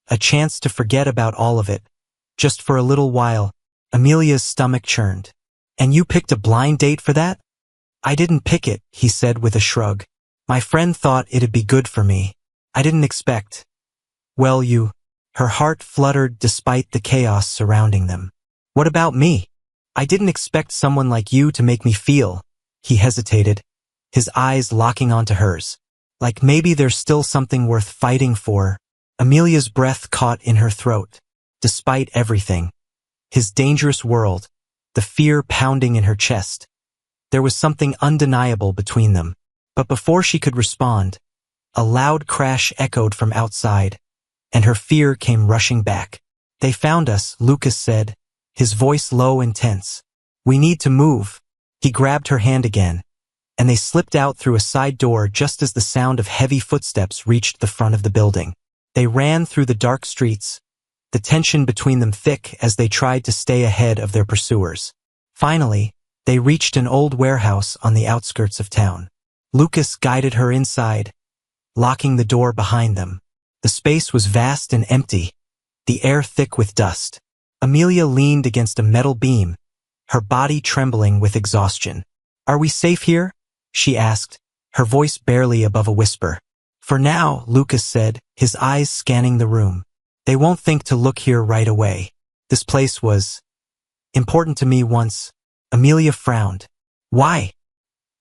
a chance to forget about all of it, just for a little while." Amelia's stomach churned. "And you picked a blind date for that?" "I didn't pick it," he said with a shrug. "My friend thought it'd be good for me. I didn't expect. Well, you." Her heart fluttered despite the chaos surrounding them. "What about me? I didn't expect someone like you to make me feel." He hesitated, his eyes locking onto hers. "Like maybe there's still something worth fighting for." Amelia's breath caught in her throat. Despite everything, his dangerous world, the fear pounding in her chest, there was something undeniable between them. But before she could respond, a loud crash echoed from outside, and her fear came rushing back. "They found us," Lucas said, his voice low and tense. "We need to move." He grabbed her hand again, and they slipped out through a side door just as the sound of heavy footsteps reached the front of the building. They ran through the dark streets, the tension between them thick as they tried to stay ahead of their pursuers. Finally, they reached an old warehouse on the outskirts of town. Lucas guided her inside, locking the door behind them. The space was vast and empty, the air thick with dust. Amelia leaned against a metal beam, her body trembling with exhaustion. "Are we safe here?" she asked, her voice barely above a whisper. "For now," Lucas said, his eyes scanning the room. "They won't think to look here right away. This place was important to me once." Amelia frowned. "Why?"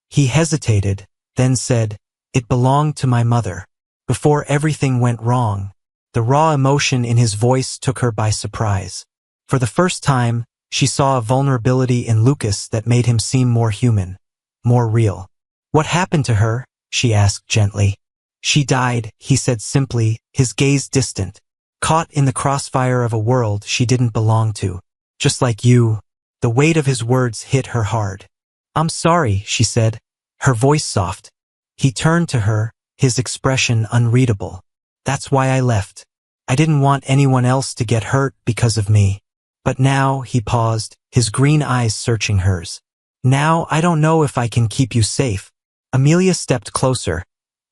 He hesitated, then said, "It belonged to my mother. Before everything went wrong." The raw emotion in his voice took her by surprise. For the first time, she saw a vulnerability in Lucas that made him seem more human, more real. "What happened to her?" she asked gently. "She died," he said simply, his gaze distant, caught in the crossfire of a world she didn't belong to. "Just like you." The weight of his words hit her hard. "I'm sorry," she said, her voice soft. He turned to her, his expression unreadable. That's why I left. I didn't want anyone else to get hurt because of me. But now, he paused, his green eyes searching hers. Now I don't know if I can keep you safe. Amelia stepped closer,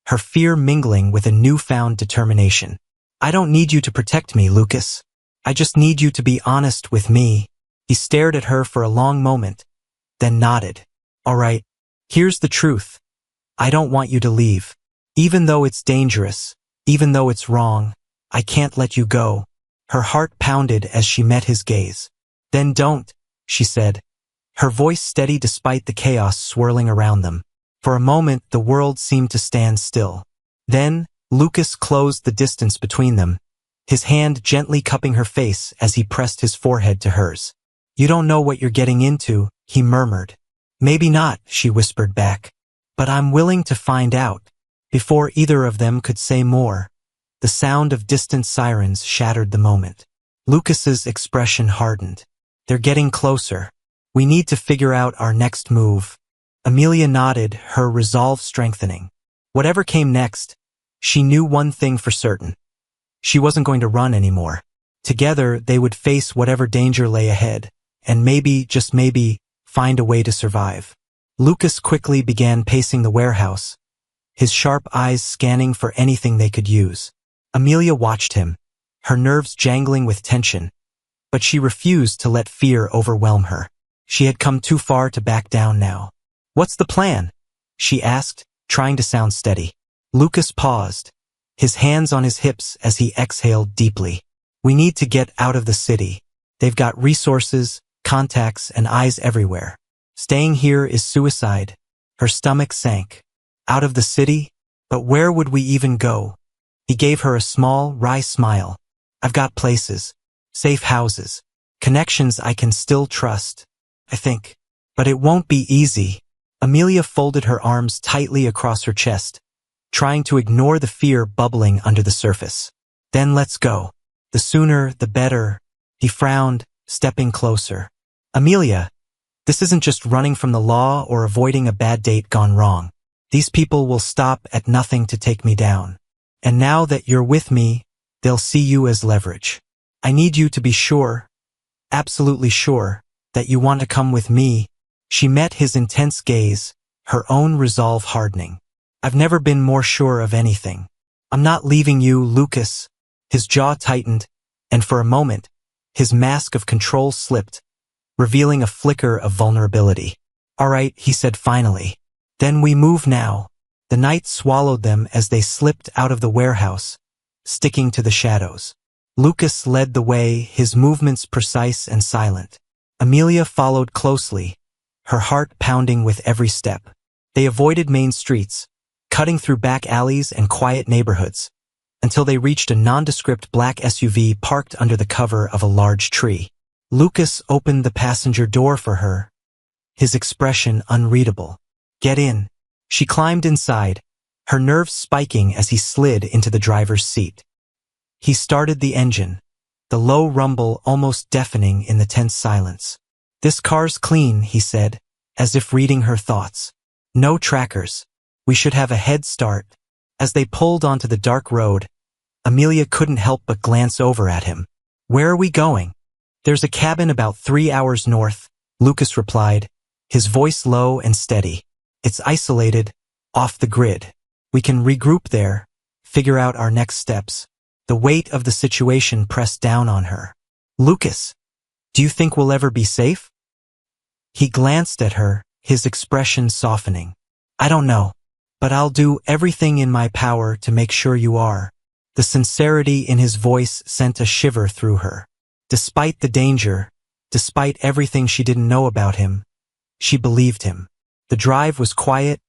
her fear mingling with a newfound determination. I don't need you to protect me, Lucas. I just need you to be honest with me. He stared at her for a long moment, then nodded. All right, here's the truth. I don't want you to leave. Even though it's dangerous, even though it's wrong, I can't let you go. Her heart pounded as she met his gaze. Then don't, she said, her voice steady despite the chaos swirling around them. For a moment, the world seemed to stand still. Then, Lucas closed the distance between them, his hand gently cupping her face as he pressed his forehead to hers. You don't know what you're getting into, he murmured. Maybe not, she whispered back. But I'm willing to find out. Before either of them could say more, the sound of distant sirens shattered the moment. Lucas's expression hardened. They're getting closer. We need to figure out our next move. Amelia nodded, her resolve strengthening. Whatever came next, she knew one thing for certain. She wasn't going to run anymore. Together, they would face whatever danger lay ahead, and maybe, just maybe, find a way to survive. Lucas quickly began pacing the warehouse, his sharp eyes scanning for anything they could use. Amelia watched him, her nerves jangling with tension, but she refused to let fear overwhelm her. She had come too far to back down now. What's the plan? She asked, trying to sound steady. Lucas paused, his hands on his hips as he exhaled deeply. We need to get out of the city. They've got resources, contacts, and eyes everywhere. Staying here is suicide. Her stomach sank. Out of the city? But where would we even go? He gave her a small, wry smile. I've got places. Safe houses. Connections I can still trust. I think. But it won't be easy. Amelia folded her arms tightly across her chest, trying to ignore the fear bubbling under the surface. Then let's go. The sooner, the better. He frowned, stepping closer. Amelia, this isn't just running from the law or avoiding a bad date gone wrong. These people will stop at nothing to take me down. And now that you're with me, they'll see you as leverage. I need you to be sure, absolutely sure, that you want to come with me. She met his intense gaze, her own resolve hardening. I've never been more sure of anything. I'm not leaving you, Lucas. His jaw tightened, and for a moment, his mask of control slipped, revealing a flicker of vulnerability. All right, he said finally. Then we move now. The night swallowed them as they slipped out of the warehouse, sticking to the shadows. Lucas led the way, his movements precise and silent. Amelia followed closely, her heart pounding with every step. They avoided main streets, cutting through back alleys and quiet neighborhoods, until they reached a nondescript black SUV parked under the cover of a large tree. Lucas opened the passenger door for her, his expression unreadable. Get in. She climbed inside, her nerves spiking as he slid into the driver's seat. He started the engine, the low rumble almost deafening in the tense silence. This car's clean, he said, as if reading her thoughts. No trackers. We should have a head start. As they pulled onto the dark road, Amelia couldn't help but glance over at him. Where are we going? There's a cabin about 3 hours north, Lucas replied, his voice low and steady. It's isolated, off the grid. We can regroup there, figure out our next steps. The weight of the situation pressed down on her. Lucas, do you think we'll ever be safe? He glanced at her, his expression softening. I don't know, but I'll do everything in my power to make sure you are. The sincerity in his voice sent a shiver through her. Despite the danger, despite everything she didn't know about him, she believed him. The drive was quiet,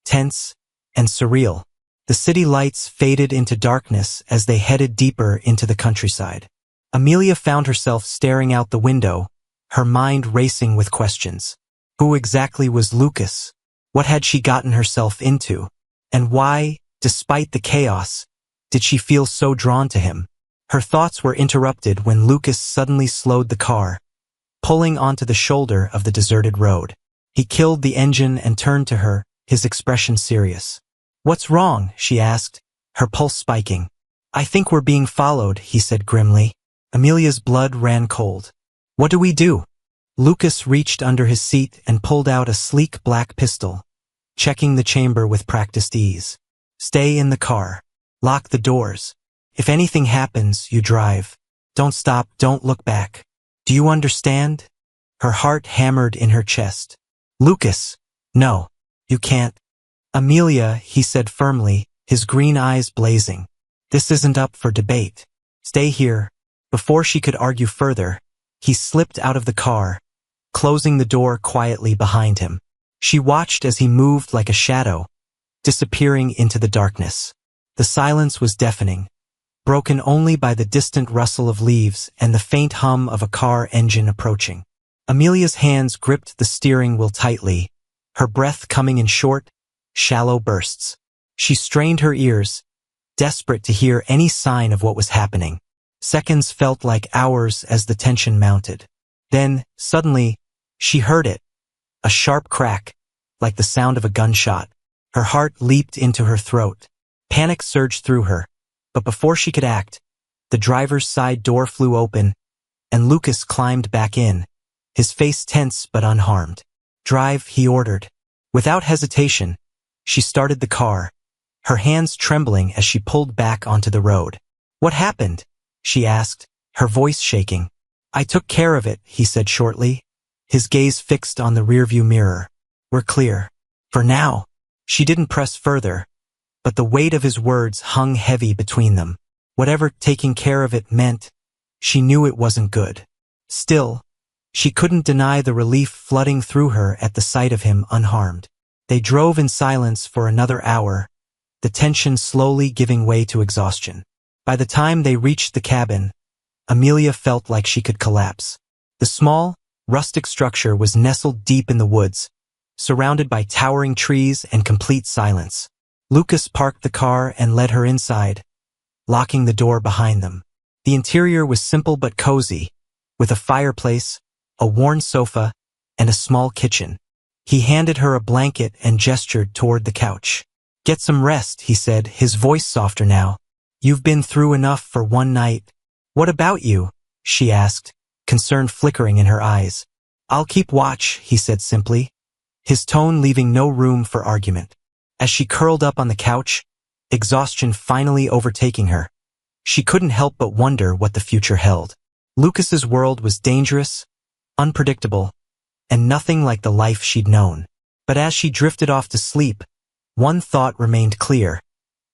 tense, and surreal. The city lights faded into darkness as they headed deeper into the countryside. Amelia found herself staring out the window, her mind racing with questions. Who exactly was Lucas? What had she gotten herself into? And why, despite the chaos, did she feel so drawn to him? Her thoughts were interrupted when Lucas suddenly slowed the car, pulling onto the shoulder of the deserted road. He killed the engine and turned to her, his expression serious. What's wrong? She asked, her pulse spiking. I think we're being followed, he said grimly. Amelia's blood ran cold. What do we do? Lucas reached under his seat and pulled out a sleek black pistol, checking the chamber with practiced ease. Stay in the car. Lock the doors. If anything happens, you drive. Don't stop, don't look back. Do you understand? Her heart hammered in her chest. Lucas, no, you can't. Amelia, he said firmly, his green eyes blazing. This isn't up for debate. Stay here. Before she could argue further, he slipped out of the car, closing the door quietly behind him. She watched as he moved like a shadow, disappearing into the darkness. The silence was deafening, broken only by the distant rustle of leaves and the faint hum of a car engine approaching. Amelia's hands gripped the steering wheel tightly, her breath coming in short, shallow bursts. She strained her ears, desperate to hear any sign of what was happening. Seconds felt like hours as the tension mounted. Then, suddenly, she heard it. A sharp crack, like the sound of a gunshot. Her heart leaped into her throat. Panic surged through her, but before she could act, the driver's side door flew open, and Lucas climbed back in, his face tense but unharmed. Drive, he ordered. Without hesitation, she started the car, her hands trembling as she pulled back onto the road. What happened? She asked, her voice shaking. I took care of it, he said shortly, his gaze fixed on the rearview mirror. We're clear. For now. She didn't press further, but the weight of his words hung heavy between them. Whatever taking care of it meant, she knew it wasn't good. Still, she couldn't deny the relief flooding through her at the sight of him unharmed. They drove in silence for another hour, the tension slowly giving way to exhaustion. By the time they reached the cabin, Amelia felt like she could collapse. The small, rustic structure was nestled deep in the woods, surrounded by towering trees and complete silence. Lucas parked the car and led her inside, locking the door behind them. The interior was simple but cozy, with a fireplace, a worn sofa, and a small kitchen. He handed her a blanket and gestured toward the couch. Get some rest, he said, his voice softer now. You've been through enough for one night. What about you? She asked, concern flickering in her eyes. I'll keep watch, he said simply, his tone leaving no room for argument. As she curled up on the couch, exhaustion finally overtaking her, she couldn't help but wonder what the future held. Lucas's world was dangerous, unpredictable, and nothing like the life she'd known. But as she drifted off to sleep, one thought remained clear.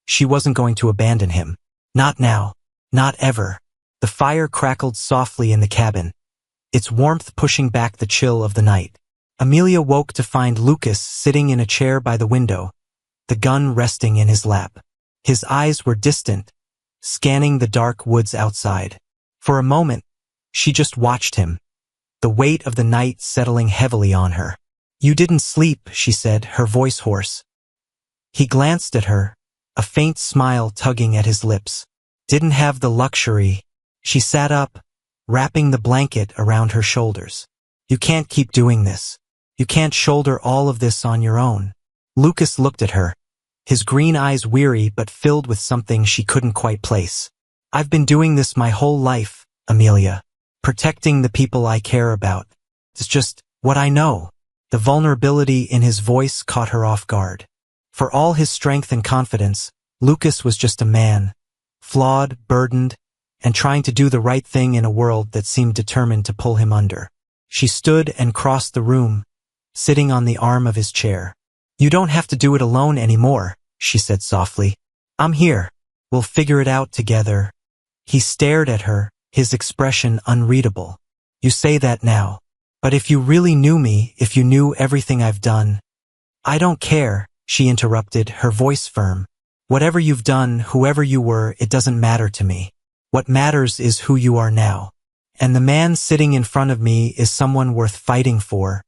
She wasn't going to abandon him. Not now. Not ever. The fire crackled softly in the cabin, its warmth pushing back the chill of the night. Amelia woke to find Lucas sitting in a chair by the window, the gun resting in his lap. His eyes were distant, scanning the dark woods outside. For a moment, she just watched him, the weight of the night settling heavily on her. You didn't sleep, she said, her voice hoarse. He glanced at her, a faint smile tugging at his lips. Didn't have the luxury. She sat up, wrapping the blanket around her shoulders. You can't keep doing this. You can't shoulder all of this on your own. Lucas looked at her, his green eyes weary but filled with something she couldn't quite place. I've been doing this my whole life, Amelia. Protecting the people I care about. It's just what I know. The vulnerability in his voice caught her off guard. For all his strength and confidence, Lucas was just a man, flawed, burdened, and trying to do the right thing in a world that seemed determined to pull him under. She stood and crossed the room, sitting on the arm of his chair. You don't have to do it alone anymore, she said softly. I'm here. We'll figure it out together. He stared at her, his expression unreadable. You say that now. But if you really knew me, if you knew everything I've done. I don't care, she interrupted, her voice firm. Whatever you've done, whoever you were, it doesn't matter to me. What matters is who you are now. And the man sitting in front of me is someone worth fighting for.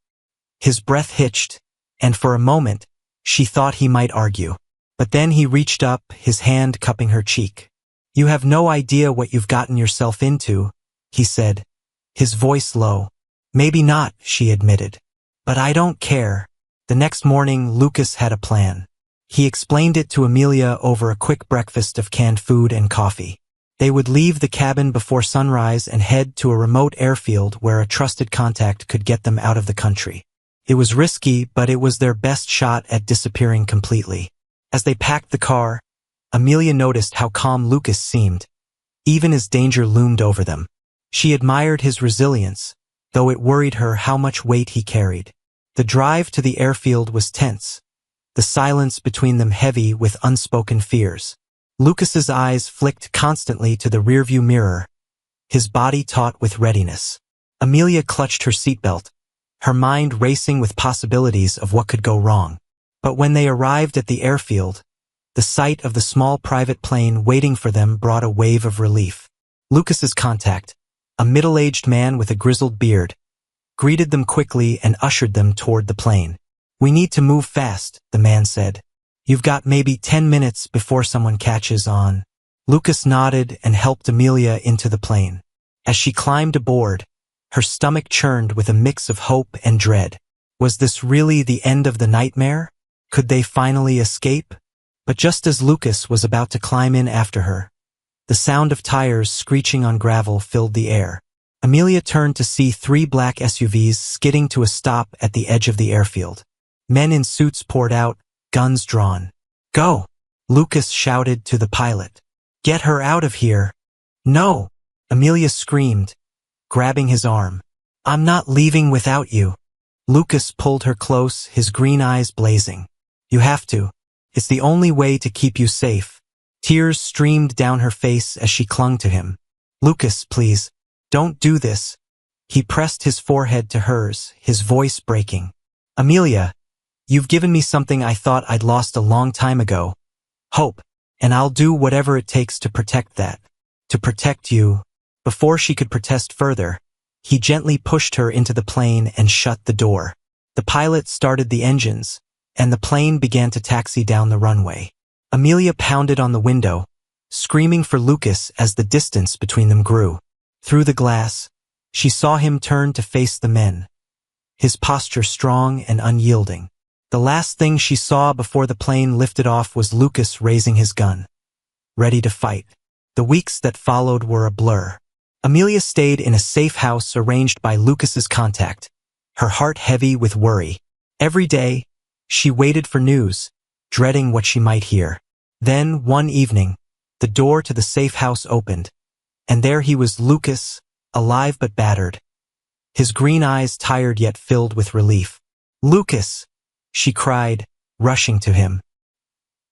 His breath hitched, and for a moment, she thought he might argue. But then he reached up, his hand cupping her cheek. You have no idea what you've gotten yourself into, he said, his voice low. Maybe not, she admitted. But I don't care. The next morning, Lucas had a plan. He explained it to Amelia over a quick breakfast of canned food and coffee. They would leave the cabin before sunrise and head to a remote airfield where a trusted contact could get them out of the country. It was risky, but it was their best shot at disappearing completely. As they packed the car, Amelia noticed how calm Lucas seemed, even as danger loomed over them. She admired his resilience, though it worried her how much weight he carried. The drive to the airfield was tense, the silence between them heavy with unspoken fears. Lucas's eyes flicked constantly to the rearview mirror, his body taut with readiness. Amelia clutched her seatbelt, her mind racing with possibilities of what could go wrong. But when they arrived at the airfield, the sight of the small private plane waiting for them brought a wave of relief. Lucas's contact, a middle-aged man with a grizzled beard, greeted them quickly and ushered them toward the plane. "We need to move fast," the man said. "You've got maybe 10 minutes before someone catches on." Lucas nodded and helped Amelia into the plane. As she climbed aboard, her stomach churned with a mix of hope and dread. Was this really the end of the nightmare? Could they finally escape? But just as Lucas was about to climb in after her, the sound of tires screeching on gravel filled the air. Amelia turned to see 3 black SUVs skidding to a stop at the edge of the airfield. Men in suits poured out, guns drawn. "Go!" Lucas shouted to the pilot. "Get her out of here!" "No!" Amelia screamed, grabbing his arm. "I'm not leaving without you." Lucas pulled her close, his green eyes blazing. "You have to. It's the only way to keep you safe." Tears streamed down her face as she clung to him. "Lucas, please, don't do this." He pressed his forehead to hers, his voice breaking. "Amelia, you've given me something I thought I'd lost a long time ago. Hope. And I'll do whatever it takes to protect that. To protect you." Before she could protest further, he gently pushed her into the plane and shut the door. The pilot started the engines, and the plane began to taxi down the runway. Amelia pounded on the window, screaming for Lucas as the distance between them grew. Through the glass, she saw him turn to face the men, his posture strong and unyielding. The last thing she saw before the plane lifted off was Lucas raising his gun, ready to fight. The weeks that followed were a blur. Amelia stayed in a safe house arranged by Lucas's contact, her heart heavy with worry. Every day, she waited for news, dreading what she might hear. Then, one evening, the door to the safe house opened, and there he was, Lucas, alive but battered, his green eyes tired yet filled with relief. "Lucas!" she cried, rushing to him.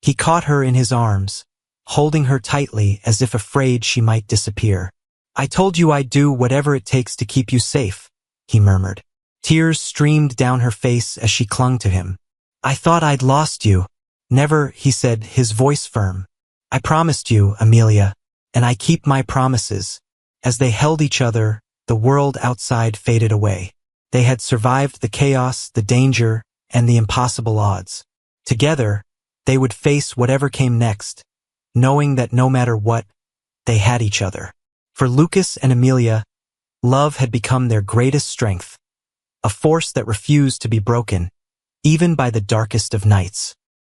He caught her in his arms, holding her tightly as if afraid she might disappear. "I told you I'd do whatever it takes to keep you safe," he murmured. Tears streamed down her face as she clung to him. "I thought I'd lost you." "Never," he said, his voice firm. "I promised you, Amelia, and I keep my promises." As they held each other, the world outside faded away. They had survived the chaos, the danger, and the impossible odds. Together, they would face whatever came next, knowing that no matter what, they had each other. For Lucas and Amelia, love had become their greatest strength, a force that refused to be broken, even by the darkest of nights.